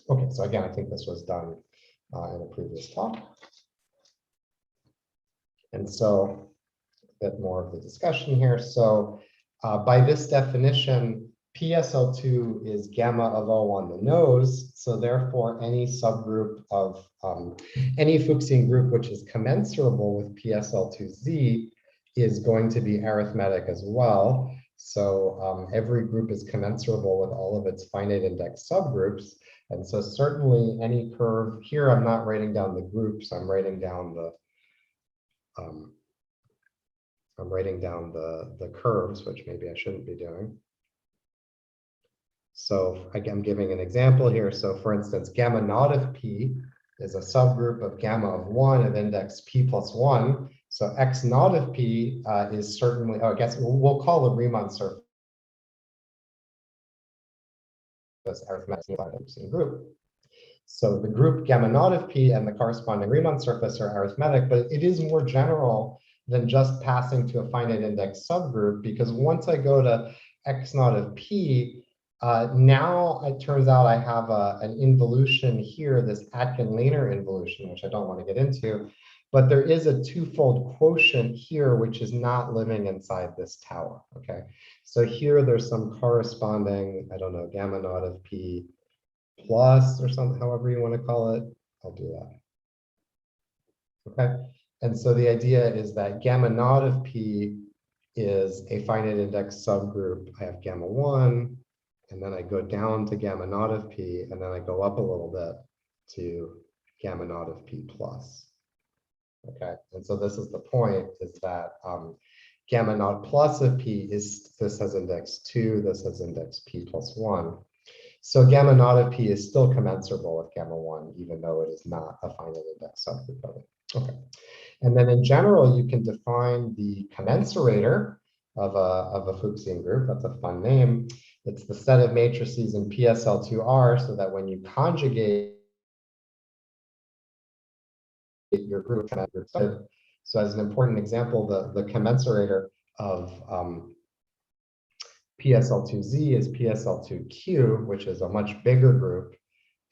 Okay, so again, I think this was done in a previous talk. And so a bit more of the discussion here. So by this definition, PSL2 is gamma of O on the nose. So therefore, any subgroup of any Fuchsian group which is commensurable with PSL2Z is going to be arithmetic as well. So every group is commensurable with all of its finite index subgroups. And so certainly any curve here, I'm not writing down the groups, I'm writing down the curves, which maybe I shouldn't be doing. So I'm giving an example here. So for instance, gamma naught of P is a subgroup of gamma of 1 of index P plus 1. So X naught of P is certainly, oh, I guess we'll call the Riemann surface arithmetic group. So the group gamma naught of P and the corresponding Riemann surface are arithmetic, but it is more general than just passing to a finite index subgroup, because once I go to X naught of P, now it turns out I have an involution here, this Atkin-Lehner involution, which I don't want to get into, but there is a twofold quotient here, which is not living inside this tower, okay? So here there's some corresponding, I don't know, gamma naught of P plus or something, however you want to call it, I'll do that, okay? And so the idea is that gamma naught of P is a finite index subgroup. I have gamma 1, and then I go down to gamma naught of P, and then I go up a little bit to gamma naught of P plus. Okay, and so this is the point, is that gamma naught plus of P is, this has index 2, this has index P plus 1. So gamma naught of P is still commensurable with gamma 1, even though it is not a finite index subgroup of it. Okay, and then in general, you can define the commensurator of a Fuchsian group. That's a fun name. It's the set of matrices in PSL2R, so that when you conjugate your group, So as an important example, the commensurator of PSL2Z is PSL2Q, which is a much bigger group.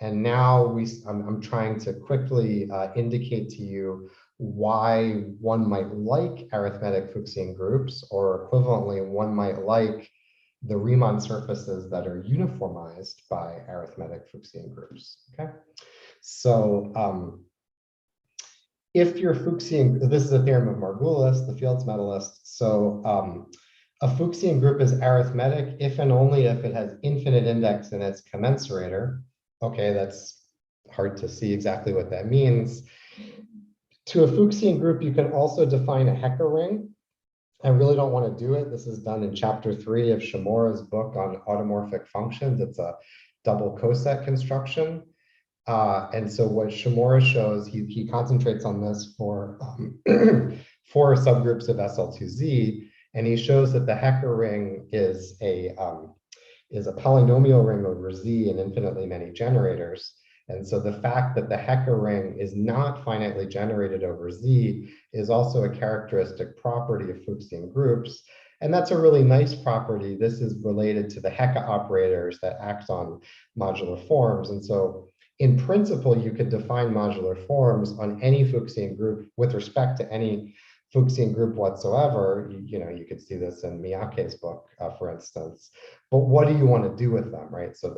And now I'm trying to quickly indicate to you why one might like arithmetic Fuchsian groups, or equivalently, one might like the Riemann surfaces that are uniformized by arithmetic Fuchsian groups. Okay, so if your Fuchsian, this is a theorem of Margulis, the Fields medalist. So a Fuchsian group is arithmetic if and only if it has infinite index in its commensurator. Okay, that's hard to see exactly what that means. To a Fuchsian group, you can also define a Hecker ring. I really don't want to do it. This is done in chapter 3 of Shimura's book on automorphic functions. It's a double coset construction. And so what Shimura shows, he concentrates on this for 4 subgroups of SL2Z, and he shows that the Hecker ring is a polynomial ring over Z in infinitely many generators. And so the fact that the Hecker ring is not finitely generated over Z is also a characteristic property of Fuchsian groups. And that's a really nice property. This is related to the Hecke operators that act on modular forms. And so in principle, you could define modular forms on any Fuchsian group with respect to any Fuchsian group whatsoever. You could see this in Miyake's book, for instance. But what do you want to do with them, right? So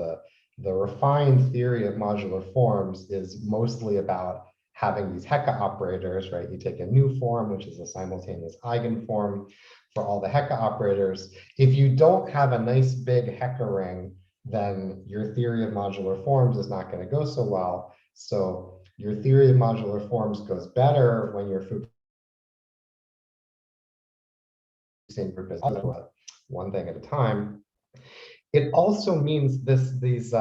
the refined theory of modular forms is mostly about having these Hecke operators, right? You take a new form, which is a simultaneous eigenform for all the Hecke operators. If you don't have a nice big Hecker ring, then your theory of modular forms is not going to go so well. So your theory of modular forms goes better when your Fuchsian group is one thing at a time. It also means these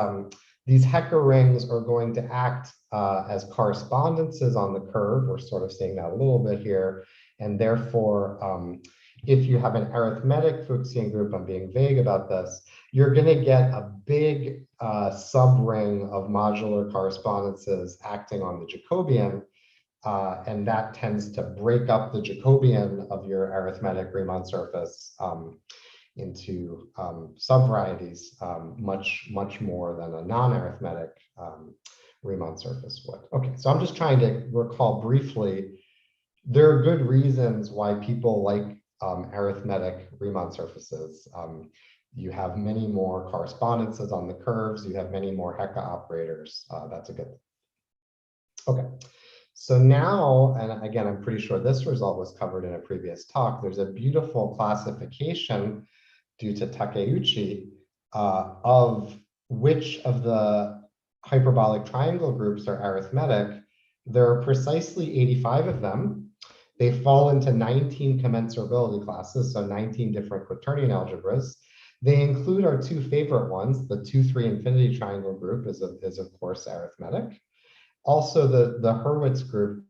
Hecker rings are going to act as correspondences on the curve. We're sort of seeing that a little bit here. And therefore, if you have an arithmetic Fuchsian group, I'm being vague about this, you're going to get a big subring of modular correspondences acting on the Jacobian. And that tends to break up the Jacobian of your arithmetic Riemann surface into subvarieties much more than a non-arithmetic Riemann surface would. Okay, so I'm just trying to recall briefly, there are good reasons why people like arithmetic Riemann surfaces. You have many more correspondences on the curves, you have many more Hecke operators. That's a good thing. Okay. So now, and again, I'm pretty sure this result was covered in a previous talk, there's a beautiful classification due to Takeuchi of which of the hyperbolic triangle groups are arithmetic. There are precisely 85 of them. They fall into 19 commensurability classes, so 19 different quaternion algebras. They include our 2 favorite ones. The 2-3 infinity triangle group is of course arithmetic. Also, the Hurwitz group,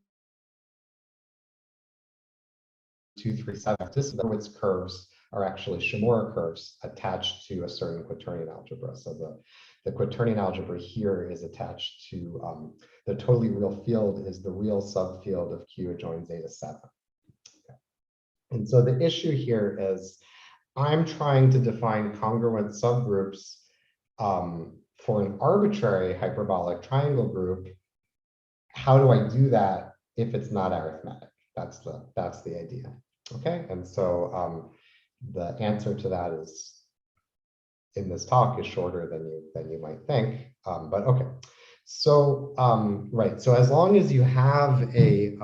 2-3-7, this Hurwitz curves are actually Shimura curves attached to a certain quaternion algebra. So the quaternion algebra here is attached to the totally real field is the real subfield of Q adjoins zeta 7. Okay. And so the issue here is I'm trying to define congruent subgroups for an arbitrary hyperbolic triangle group. How do I do that if it's not arithmetic? That's the idea. Okay, and so the answer to that is in this talk is shorter than you might think, but okay. So right, so as long as you have a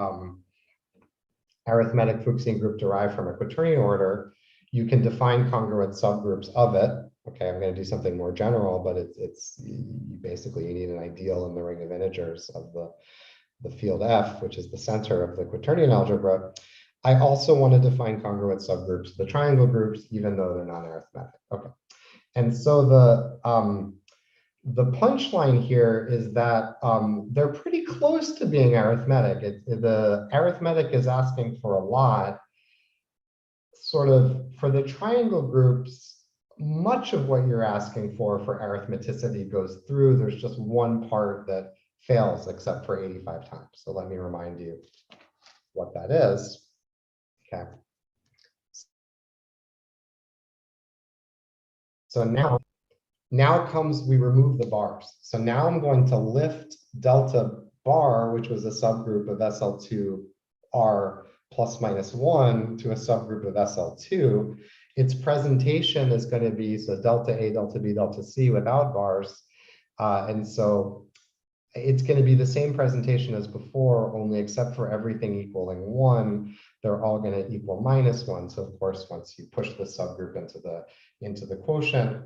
arithmetic Fuchsian group derived from a quaternion order, you can define congruent subgroups of it. Okay, I'm going to do something more general, but it's basically you need an ideal in the ring of integers of the field F, which is the center of the quaternion algebra. I also want to define congruent subgroups of the triangle groups, even though they're not arithmetic. Okay, and so the punchline here is that they're pretty close to being arithmetic. The arithmetic is asking for a lot. Sort of for the triangle groups, much of what you're asking for arithmeticity goes through. There's just one part that fails except for 85 times. So let me remind you what that is. Okay. So now comes, we remove the bars. So now I'm going to lift delta bar, which was a subgroup of SL2R plus minus 1 to a subgroup of SL2. Its presentation is going to be, so delta A, delta B, delta C without bars. And so it's going to be the same presentation as before, only except for everything equaling 1, they're all going to equal minus 1. So of course, once you push the subgroup into the quotient,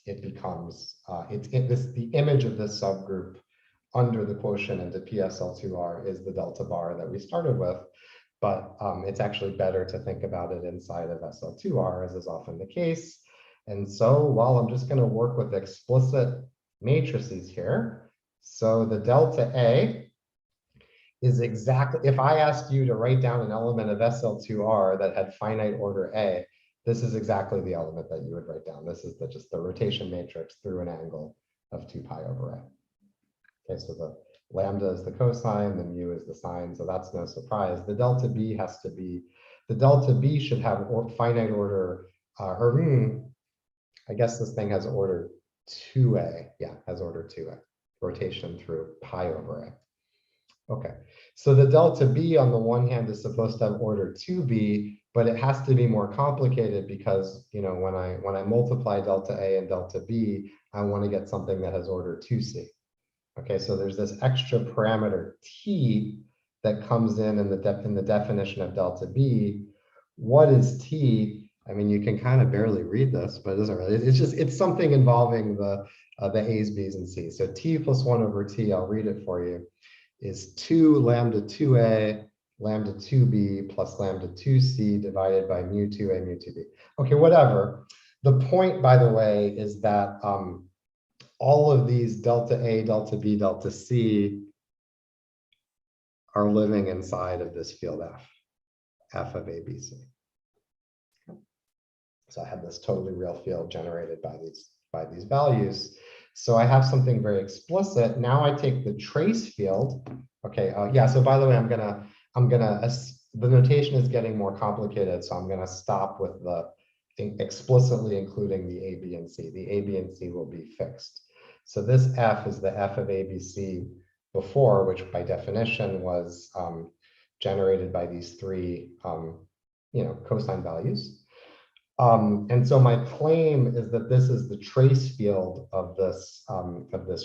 it becomes the image of this subgroup under the quotient into PSL2R is the delta bar that we started with. But it's actually better to think about it inside of SL2R, as is often the case. And so, while I'm just going to work with explicit matrices here. So the delta A is exactly, if I asked you to write down an element of SL2R that had finite order A, this is exactly the element that you would write down. This is just the rotation matrix through an angle of 2 pi over A. Okay, so the lambda is the cosine, the mu is the sine, so that's no surprise. The delta B should have finite order, I guess this thing has order 2A. Yeah, has order 2A, rotation through pi over A. Okay, so the delta B on the one hand is supposed to have order 2B, but it has to be more complicated because, you know, when I multiply delta A and delta B, I want to get something that has order 2C. Okay, so there's this extra parameter T that comes in the definition of delta B. What is T? I mean, you can kind of barely read this, but it doesn't really. It's something involving the A's, B's, and C's. So T plus 1 over T, I'll read it for you, is 2 lambda 2A lambda 2B plus lambda 2C divided by mu 2A mu 2B. Okay, whatever. The point, by the way, is that all of these delta A, delta B, delta C are living inside of this field F of A, B, C. So I have this totally real field generated by these values. So I have something very explicit. Now I take the trace field. Okay, yeah, so by the way, the notation is getting more complicated, so I'm gonna stop with the explicitly including the A, B, and C. The A, B, and C will be fixed. So this F is the F of A, B, C before, which by definition was generated by these three, cosine values. And so my claim is that this is the trace field of this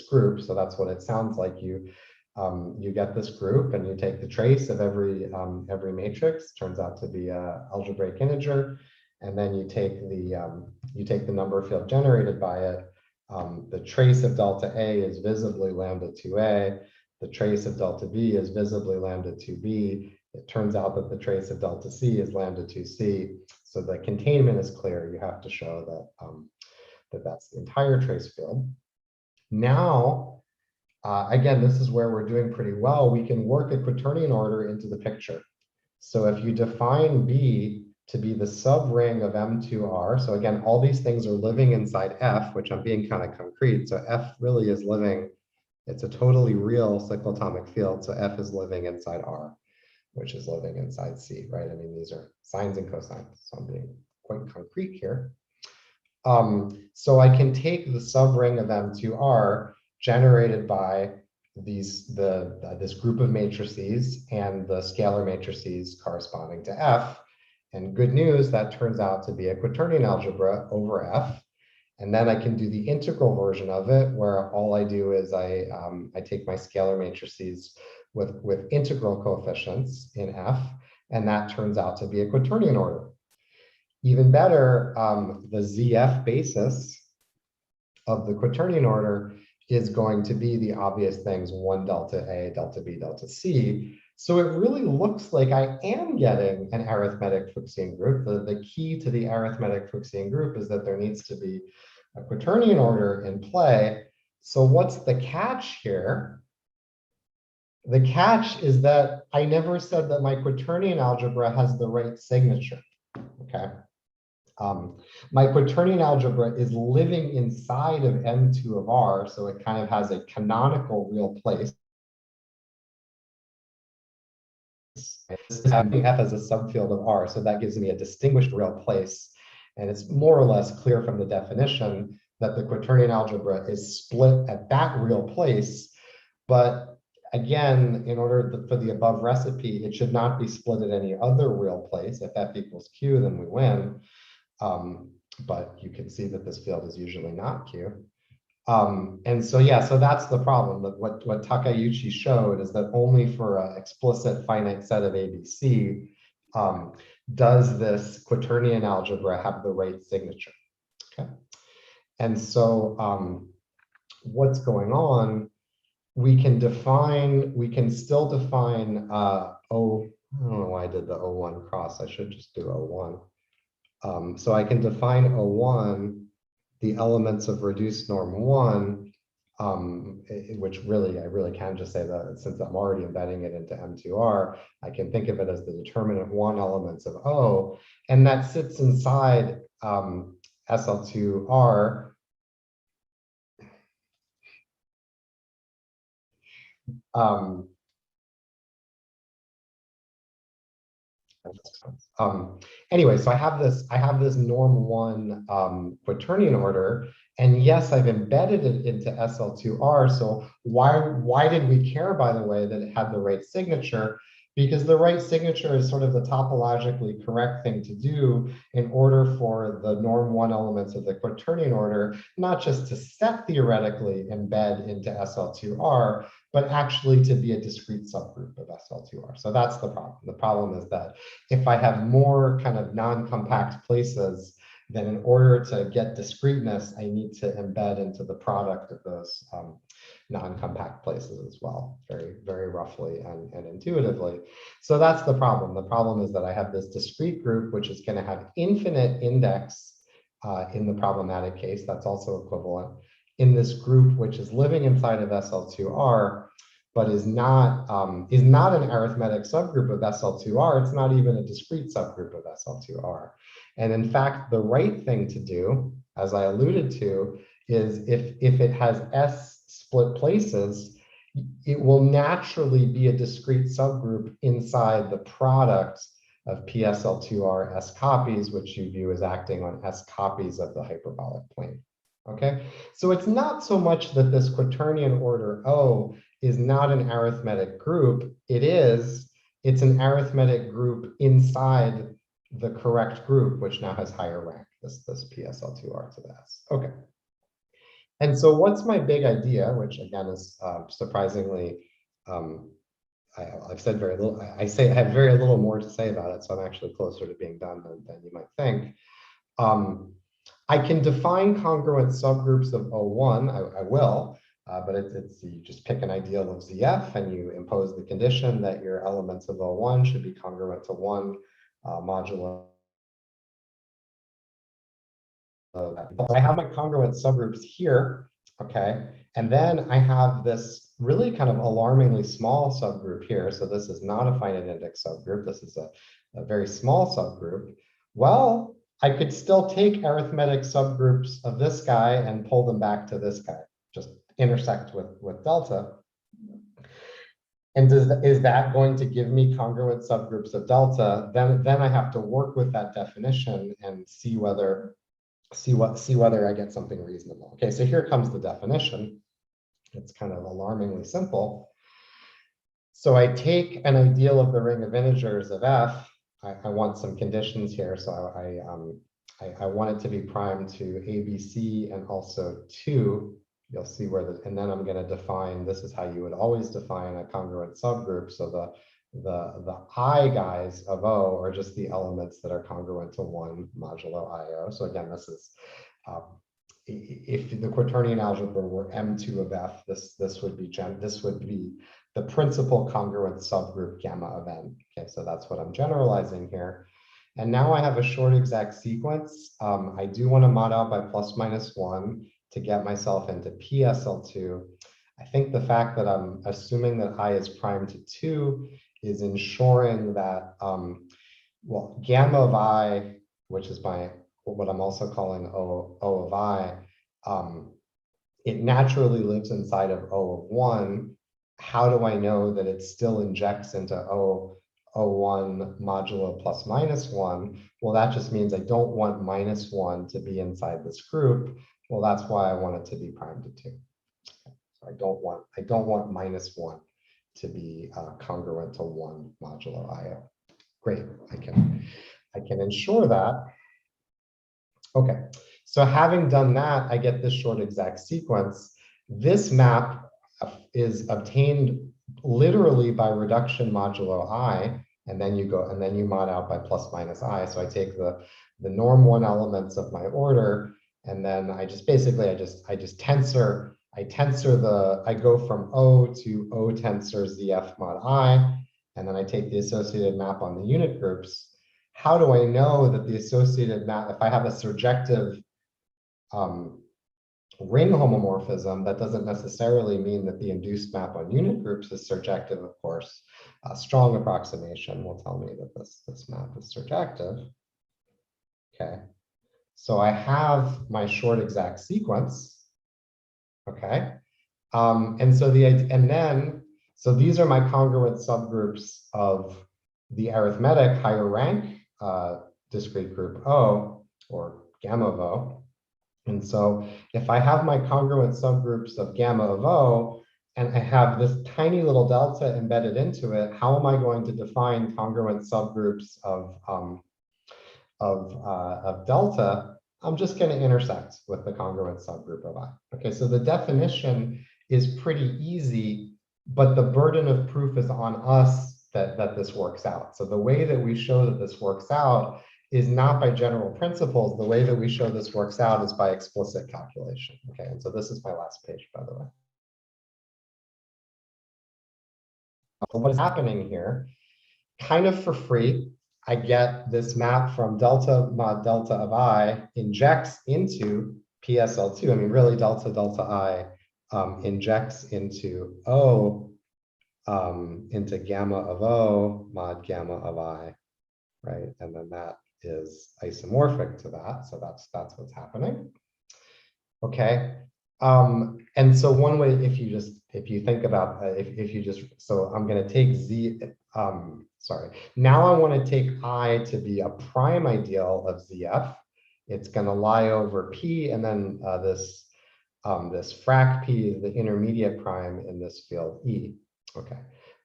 group. So that's what it sounds like. You get this group and you take the trace of every matrix. Turns out to be an algebraic integer, and then you take the number field generated by it. The trace of delta A is visibly lambda 2A. The trace of delta B is visibly lambda 2B. It turns out that the trace of delta C is lambda 2C. So the containment is clear. You have to show that that's the entire trace field. Now, again, this is where we're doing pretty well. We can work a quaternion order into the picture. So if you define B to be the subring of M2R, so again, all these things are living inside F, which I'm being kind of concrete. So F really is living, it's a totally real cyclotomic field. So F is living inside R, which is living inside C, right? I mean, these are sines and cosines, so I'm being quite concrete here. So I can take the subring of M2R generated by this group of matrices and the scalar matrices corresponding to F. And good news, that turns out to be a quaternion algebra over F. And then I can do the integral version of it, where all I do is I take my scalar matrices with integral coefficients in F, and that turns out to be a quaternion order. Even better, the ZF basis of the quaternion order is going to be the obvious things, 1 delta A, delta B, delta C. So it really looks like I am getting an arithmetic Fuchsian group. The key to the arithmetic Fuchsian group is that there needs to be a quaternion order in play. So what's the catch here? The catch is that I never said that my quaternion algebra has the right signature, okay? My quaternion algebra is living inside of M2 of R, so it kind of has a canonical real place. having F as a subfield of R, so that gives me a distinguished real place. And it's more or less clear from the definition that the quaternion algebra is split at that real place. But again, in order for the above recipe, it should not be split at any other real place. If F equals Q, then we win. But you can see that this field is usually not Q. And so, yeah, so that's the problem. That what Takeuchi showed is that only for an explicit finite set of ABC does this quaternion algebra have the right signature. Okay. And so what's going on, we can still define O, I don't know why I did the O1 cross, I should just do O1. So I can define O1, the elements of reduced norm 1, which really, I really can just say that since I'm already embedding it into M2R, I can think of it as the determinant 1 elements of O, and that sits inside SL2R. Anyway, so I have this norm 1 quaternion order, and yes, I've embedded it into SL2R. So why did we care, by the way, that it had the right signature? Because the right signature is sort of the topologically correct thing to do in order for the norm 1 elements of the quaternion order, not just to set theoretically embed into SL2R, but actually to be a discrete subgroup of SL2R. So that's the problem. The problem is that if I have more kind of non-compact places, then in order to get discreteness, I need to embed into the product of those non-compact places as well, very, very roughly and intuitively. So that's the problem. The problem is that I have this discrete group, which is going to have infinite index in the problematic case. That's also equivalent in this group, which is living inside of SL2R, but is not an arithmetic subgroup of SL2R. It's not even a discrete subgroup of SL2R. And in fact, the right thing to do, as I alluded to, is if it has S split places, it will naturally be a discrete subgroup inside the product of PSL2R S copies, which you view as acting on S copies of the hyperbolic plane. Okay, so it's not so much that this quaternion order O is not an arithmetic group. It's an arithmetic group inside the correct group, which now has higher rank, this PSL2R to the S. Okay. And so what's my big idea, which again is surprisingly, I've said very little, I have very little more to say about it, so I'm actually closer to being done than you might think. I can define congruent subgroups of O1, I will, but it's you just pick an ideal of ZF and you impose the condition that your elements of O1 should be congruent to 1 modulo. I have my congruent subgroups here, okay, and then I have this really kind of alarmingly small subgroup here. So this is not a finite index subgroup. This is a very small subgroup. Well, I could still take arithmetic subgroups of this guy and pull them back to this guy, just intersect with delta. And is that going to give me congruent subgroups of delta? Then I have to work with that definition and see whether I get something reasonable. Okay, so here comes the definition. It's kind of alarmingly simple. So I take an ideal of the ring of integers of F. I want some conditions here, so I want it to be primed to ABC and also 2. You'll see where and then I'm going to define, this is how you would always define a congruent subgroup. So the I guys of O are just the elements that are congruent to 1 modulo IO. So again, this is if the quaternion algebra were M2 of F, this would be the principal congruent subgroup gamma of N. Okay, so that's what I'm generalizing here. And now I have a short exact sequence. I do want to mod out by ±1 to get myself into PSL2. I think the fact that I'm assuming that I is primed to 2 is ensuring that, well, gamma of I, which is what I'm also calling O of I, it naturally lives inside of O of 1. How do I know that it still injects into O O1 modulo plus minus 1. Well, that just means I don't want minus 1 to be inside this group. Well, that's why I want it to be prime to 2. So I don't want minus 1 to be congruent to 1 modulo IO. Great, I can ensure that. Okay, so having done that, I get this short exact sequence. This map is obtained literally by reduction modulo I, and then you mod out by plus minus I. So I take the norm 1 elements of my order, and then I just tensor. I go from O to O tensor ZF mod I, and then I take the associated map on the unit groups. How do I know that the associated map, if I have a surjective ring homomorphism, that doesn't necessarily mean that the induced map on unit groups is surjective, of course. A strong approximation will tell me that this map is surjective. Okay, so I have my short exact sequence. Okay, so these are my congruent subgroups of the arithmetic higher rank discrete group O, or gamma of O. And so if I have my congruent subgroups of gamma of O, and I have this tiny little delta embedded into it, how am I going to define congruent subgroups of delta? I'm just going to intersect with the congruent subgroup of I. Okay, so the definition is pretty easy, but the burden of proof is on us that this works out. So the way that we show that this works out is not by general principles. The way that we show this works out is by explicit calculation. Okay, and so this is my last page, by the way. So what is happening here? Kind of for free, I get this map from delta mod delta of I injects into PSL2. I mean, really delta I injects into O, into gamma of O mod gamma of I, right? And then that is isomorphic to that. So that's what's happening. Okay. And so one way, if you think about, so I'm going to take Z, now I want to take I to be a prime ideal of ZF. It's going to lie over P, and then this frac P is the intermediate prime in this field E. Okay.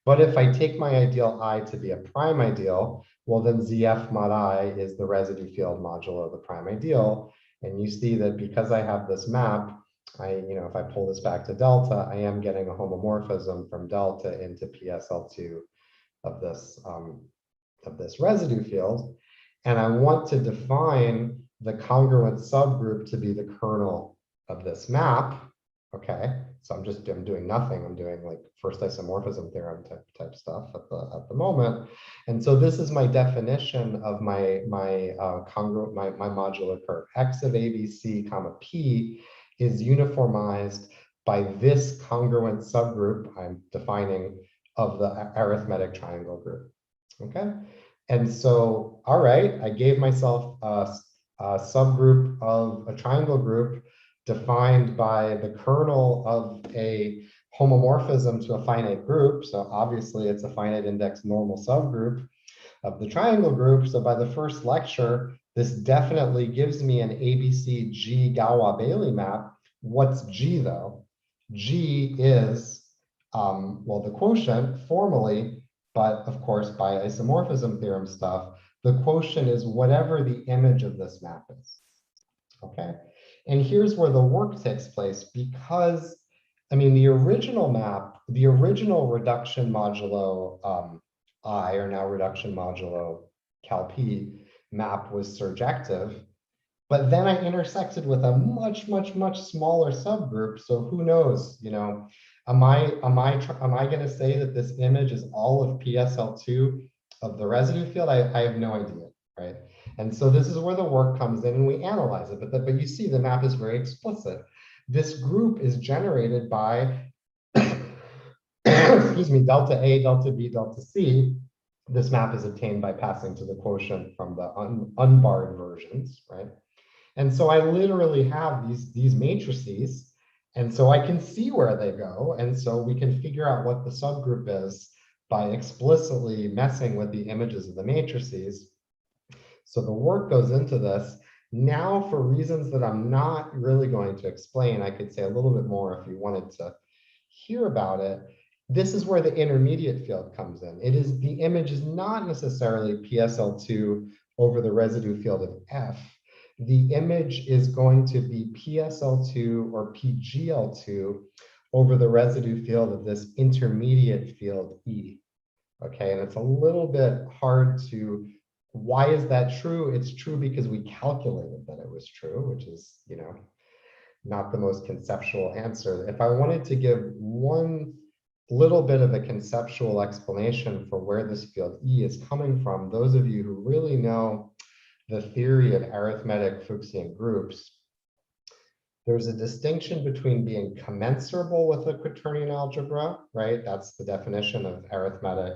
But if I take my ideal I to be a prime ideal, well, then ZF mod I is the residue field modulo the prime ideal. And you see that because I have this map, if I pull this back to delta, I am getting a homomorphism from delta into PSL2 of this residue field. And I want to define the congruent subgroup to be the kernel of this map. Okay, so I'm doing nothing. I'm doing like first isomorphism theorem type stuff at the moment. And so this is my definition of my modular curve. X of ABC comma P is uniformized by this congruent subgroup I'm defining of the arithmetic triangle group. Okay, and so all right, I gave myself a subgroup of a triangle group defined by the kernel of a homomorphism to a finite group. So obviously it's a finite index normal subgroup of the triangle group. So by the first lecture, this definitely gives me an ABC G Galois-Bailey map. What's G though? G is, well, the quotient formally, but of course by isomorphism theorem stuff, the quotient is whatever the image of this map is. Okay. And here's where the work takes place, because, I mean, the original map, the original reduction modulo I, or now reduction modulo Cal P map was surjective, but then I intersected with a much smaller subgroup. So who knows, am I going to say that this image is all of PSL2 of the residue field? I have no idea, right? And so this is where the work comes in and we analyze it. But you see the map is very explicit. This group is generated by, excuse me, delta A, delta B, delta C. This map is obtained by passing to the quotient from the unbarred versions, right? And so I literally have these matrices, and so I can see where they go. And so we can figure out what the subgroup is by explicitly messing with the images of the matrices. So the work goes into this. Now, for reasons that I'm not really going to explain, I could say a little bit more if you wanted to hear about it. This is where the intermediate field comes in. It is, the image is not necessarily PSL2 over the residue field of F. The image is going to be PSL2 or PGL2 over the residue field of this intermediate field E. Okay, and it's a little bit hard to, why is that true? It's true because we calculated that it was true, which is, you know, not the most conceptual answer. If I wanted to give one little bit of a conceptual explanation for where this field E is coming from, those of you who really know the theory of arithmetic Fuchsian groups, there's a distinction between being commensurable with a quaternion algebra, right? That's the definition of arithmetic,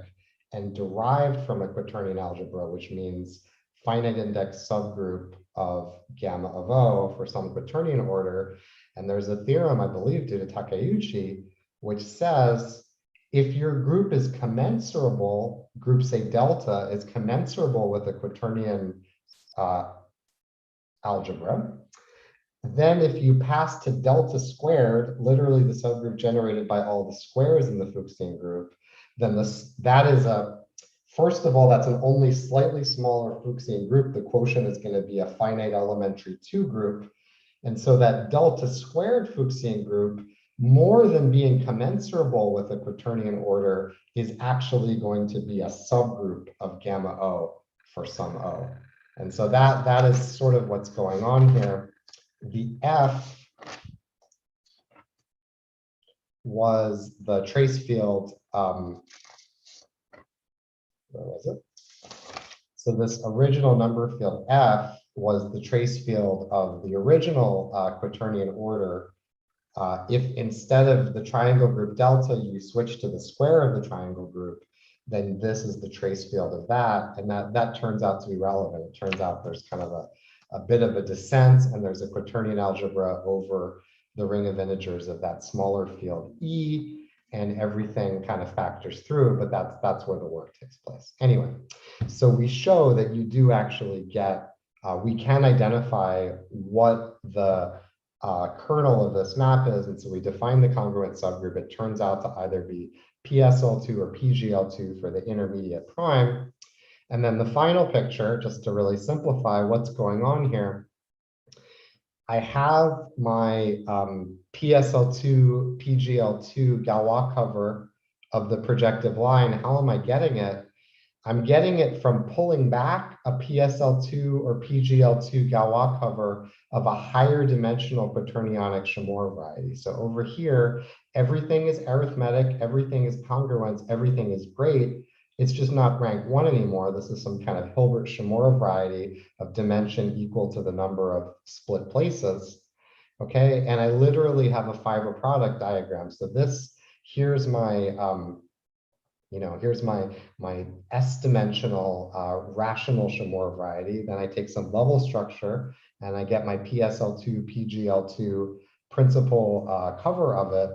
and derived from a quaternion algebra, which means finite index subgroup of gamma of O for some quaternion order. And there's a theorem, I believe, due to Takeuchi, which says if your group is commensurable, group say delta is commensurable with a quaternion algebra, then if you pass to delta squared, literally the subgroup generated by all the squares in the Fuchsian group, then that is a, first of all, that's an only slightly smaller Fuchsian group. The quotient is going to be a finite elementary 2 group. And so that delta squared Fuchsian group, more than being commensurable with a quaternion order, is actually going to be a subgroup of gamma O for some O. And so that is sort of what's going on here. The F was the trace field, where was it? So this original number field F was the trace field of the original quaternion order. If instead of the triangle group delta, you switch to the square of the triangle group, then this is the trace field of that. And that turns out to be relevant. It turns out there's kind of a bit of a descent, and there's a quaternion algebra over the ring of integers of that smaller field E, and everything kind of factors through, but that's where the work takes place. Anyway, so we show that you do actually get, we can identify what the kernel of this map is, and so we define the congruent subgroup. It turns out to either be PSL2 or PGL2 for the intermediate prime. And then the final picture, just to really simplify what's going on here, I have my PSL2, PGL2 Galois cover of the projective line. How am I getting it? I'm getting it from pulling back a PSL2 or PGL2 Galois cover of a higher dimensional quaternionic Chamorro variety. So over here, everything is arithmetic, everything is congruence, everything is great. It's just not rank 1 anymore. This is some kind of Hilbert Chamorro variety of dimension equal to the number of split places. Okay, and I literally have a fiber product diagram. So this, here's my, here's my S-dimensional rational Chamorro variety. Then I take some level structure and I get my PSL2, PGL2 principal cover of it.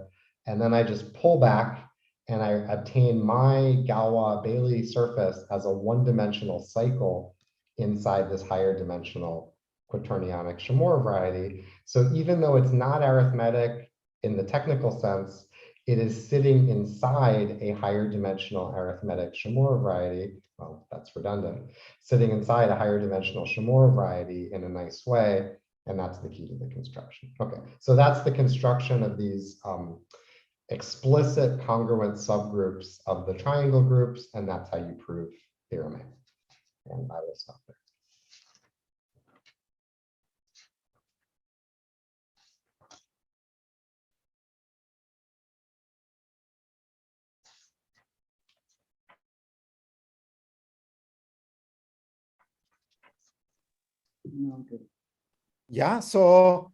And then I just pull back and I obtain my Galois-Bailey surface as a one-dimensional cycle inside this higher dimensional quaternionic Chamorro variety. So even though it's not arithmetic in the technical sense, it is sitting inside a higher dimensional arithmetic Chamorro variety. Well, that's redundant. Sitting inside a higher dimensional Chamorro variety in a nice way, and that's the key to the construction. Okay, so that's the construction of these explicit congruent subgroups of the triangle groups, and that's how you prove theorem A. And I will stop there. Okay. Yeah, so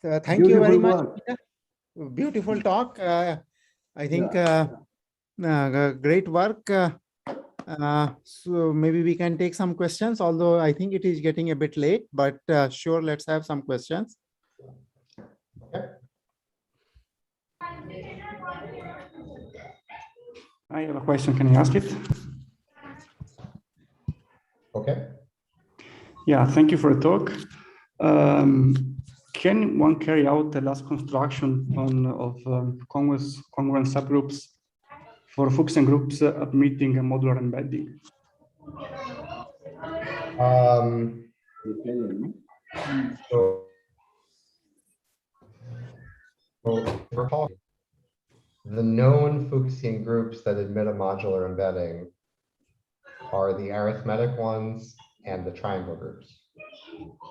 thank you very much. Work. Peter. Beautiful talk. I think Yeah. great work. So maybe we can take some questions, although I think it is getting a bit late, but sure, let's have some questions. Okay. I have a question. Can I ask it? Okay. Yeah, thank you for the talk. Can one carry out the last construction of congruent subgroups for Fuchsian groups admitting a modular embedding? So recall the known Fuchsian groups that admit a modular embedding are the arithmetic ones and the triangle groups.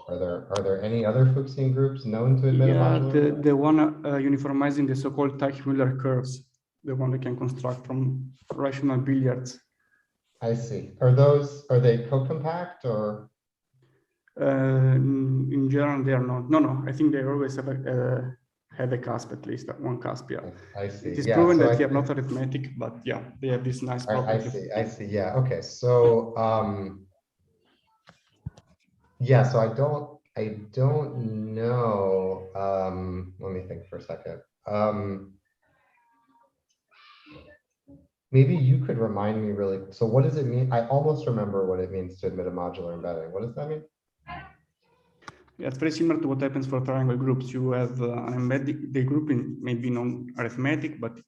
Are there any other Fuchsian groups known to admit a Yeah, modular? the one uniformizing the so-called Teichmüller curves, the one that can construct from rational billiards. I see. Are they co-compact or? In general, they are not. No, I think they always have a cusp, at least one cusp. Yeah, I see. it is Yeah, proven so that they are not arithmetic, but yeah, they have this nice property. I see. Yeah. Okay. So yeah. So I don't know. Let me think for a second. Maybe you could remind me really. So what does it mean? I almost remember what it means to admit a modular embedding. What does that mean? Yeah, it's very similar to what happens for triangle groups. You have an embedding, the group may be non-arithmetic, but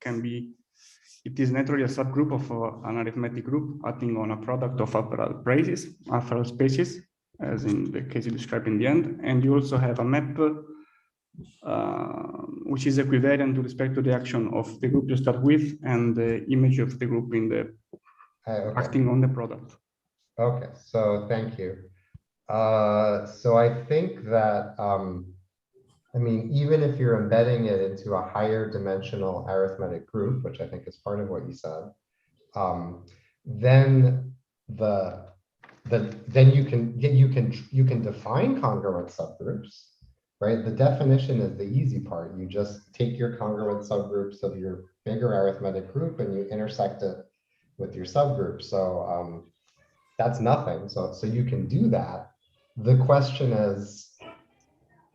it is naturally a subgroup of an arithmetic group acting on a product of algebral spaces, as in the case you described in the end. And you also have a map which is equivalent to respect to the action of the group you start with and the image of the group in the acting on the product. Okay, so thank you. So I think that, I mean, even if you're embedding it into a higher dimensional arithmetic group, which I think is part of what you said, then then you can define congruent subgroups, right? The definition is the easy part. You just take your congruent subgroups of your bigger arithmetic group and you intersect it with your subgroup. So that's nothing. So you can do that. The question is,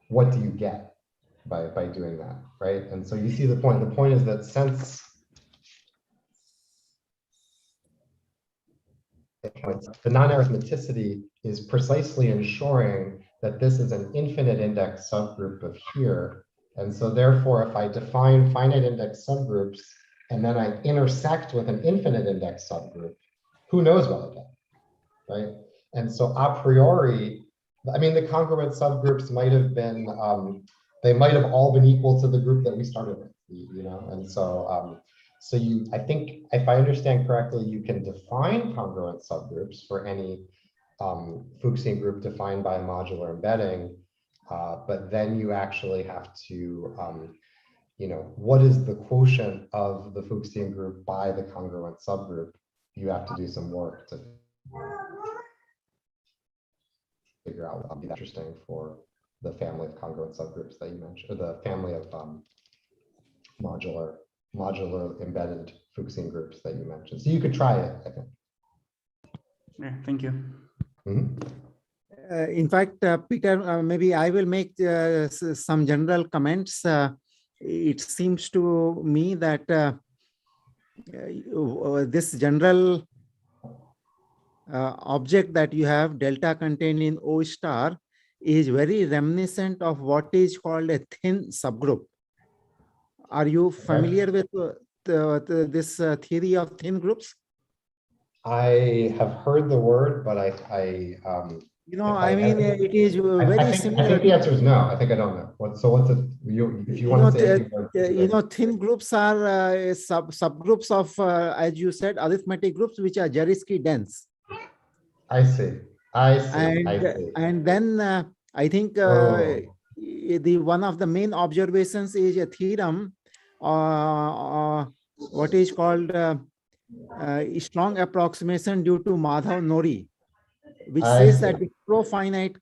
what do you get by doing that, right? And so you see the point. The point is that since the non-arithmeticity is precisely ensuring that this is an infinite index subgroup of here. And so therefore, if I define finite index subgroups and then I intersect with an infinite index subgroup, who knows what I get, right? And so a priori, I mean, the congruent subgroups might have been, they might have all been equal to the group that we started with, you know? And so, I think if I understand correctly, you can define congruent subgroups for any Fuchsian group defined by a modular embedding, but then you actually have to, you know, what is the quotient of the Fuchsian group by the congruent subgroup? You have to do some work to figure out what would be interesting for the family of congruent subgroups that you mentioned, or the family of modular embedded Fuchsian groups that you mentioned. So you could try it, I think. Yeah, thank you. Mm-hmm. In fact, Peter, maybe I will make some general comments. It seems to me that this general object that you have, delta contained in O star, is very reminiscent of what is called a thin subgroup. Are you familiar with this theory of thin groups? I have heard the word, but you know, I mean, it is very similar. I think the answer is no. I think I don't know. If you want to say, you know, thin groups are subgroups of, as you said, arithmetic groups, which are Zariski dense. I see. And then I think the one of the main observations is a theorem, what is called strong approximation due to Madhav Nori, which says that the profinite,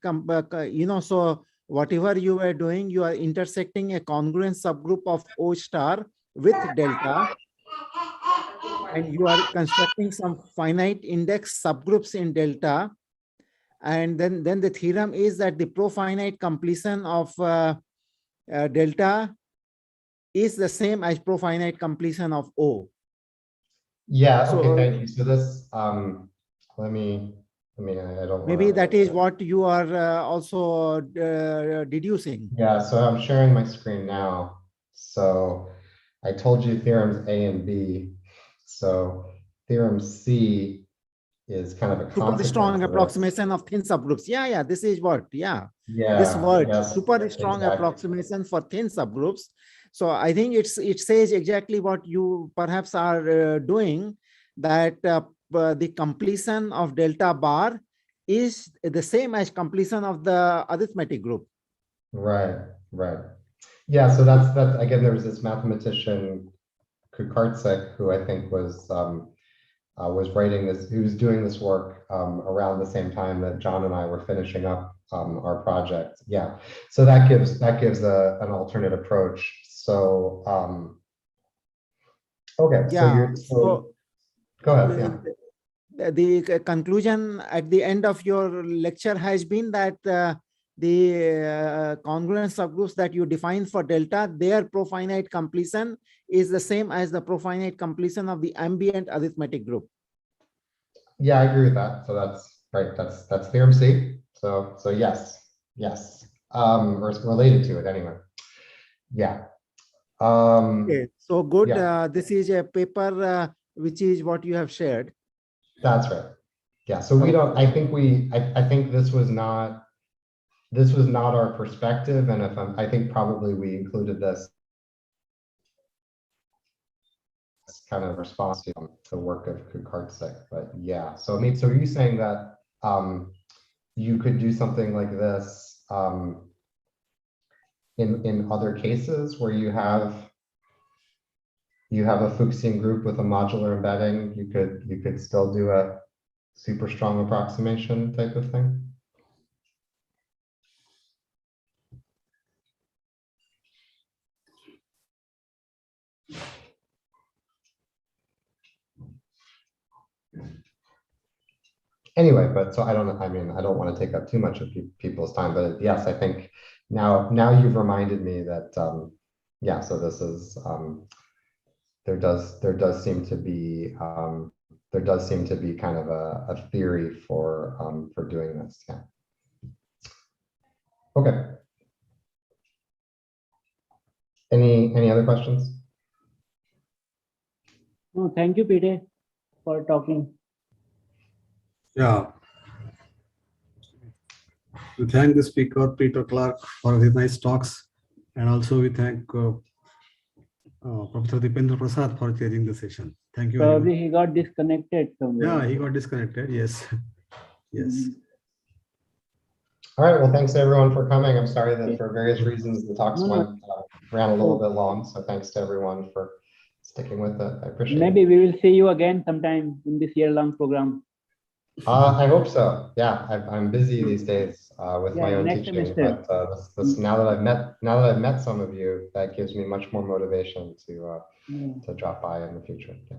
you know, so whatever you are doing, you are intersecting a congruent subgroup of O star with delta, and you are constructing some finite index subgroups in delta. And then the theorem is that the profinite completion of delta is the same as profinite completion of O. Yeah, So okay, thank you. So this, let me, I don't maybe wanna, that is what you are also deducing. yeah, so I'm sharing my screen now. So I told you theorems A and B. So theorem C is kind of a Super strong consequence of this. approximation of thin subgroups. Yeah, yeah, this is what, yeah. This Yeah, word, yes, super strong exactly. approximation for thin subgroups. So I think it says exactly what you perhaps are doing, that the completion of delta bar is the same as completion of the arithmetic group. Right, right. Yeah, so that's again, there was this mathematician, Kukarczyk, who I think was writing this, he was doing this work around the same time that John and I were finishing up our project. Yeah, so that gives an alternate approach. So okay, so Yeah, you're go ahead. Yeah. the conclusion at the end of your lecture has been that the congruent subgroups that you define for delta, their profinite completion is the same as the profinite completion of the ambient arithmetic group. Yeah, I agree with that. So that's right. That's theorem C. So yes. Or it's related to it anyway. Yeah. Okay, so good. Yeah. This is a paper which is what you have shared. That's right. Yeah. So we don't. I think I think this was not our perspective, and I think probably we included this kind of response to the work of Kukarczyk. But yeah. So I mean, so are you saying that you could do something like this in other cases where you have a Fuchsian group with a modular embedding, you could still do a super strong approximation type of thing? Anyway, but so I don't want to take up too much of people's time, but yes, I think now you've reminded me that yeah, so this is there does seem to be kind of a theory for doing this. Yeah. Okay. Any other questions? No, thank you, Peter, for talking. Yeah. We thank the speaker, Peter Clark, for his nice talks. And also we thank Professor Dipendra Prasad for chairing the session. Thank you. Probably he got disconnected somewhere. Yeah, he got disconnected. Yes. Yes. All right. Well, thanks everyone for coming. I'm sorry that for various reasons the talks ran a little bit long. So thanks to everyone for sticking with it. I appreciate it. Maybe we will see you again sometime in this year-long program. I hope so. Yeah, I'm busy these days with my own next teaching, semester. but now that I've met some of you, that gives me much more motivation to drop by in the future. Yeah.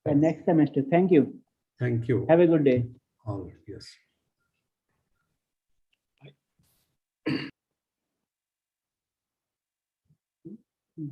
And next semester. Thank you. Thank you. Have a good day. All yes. Hmm.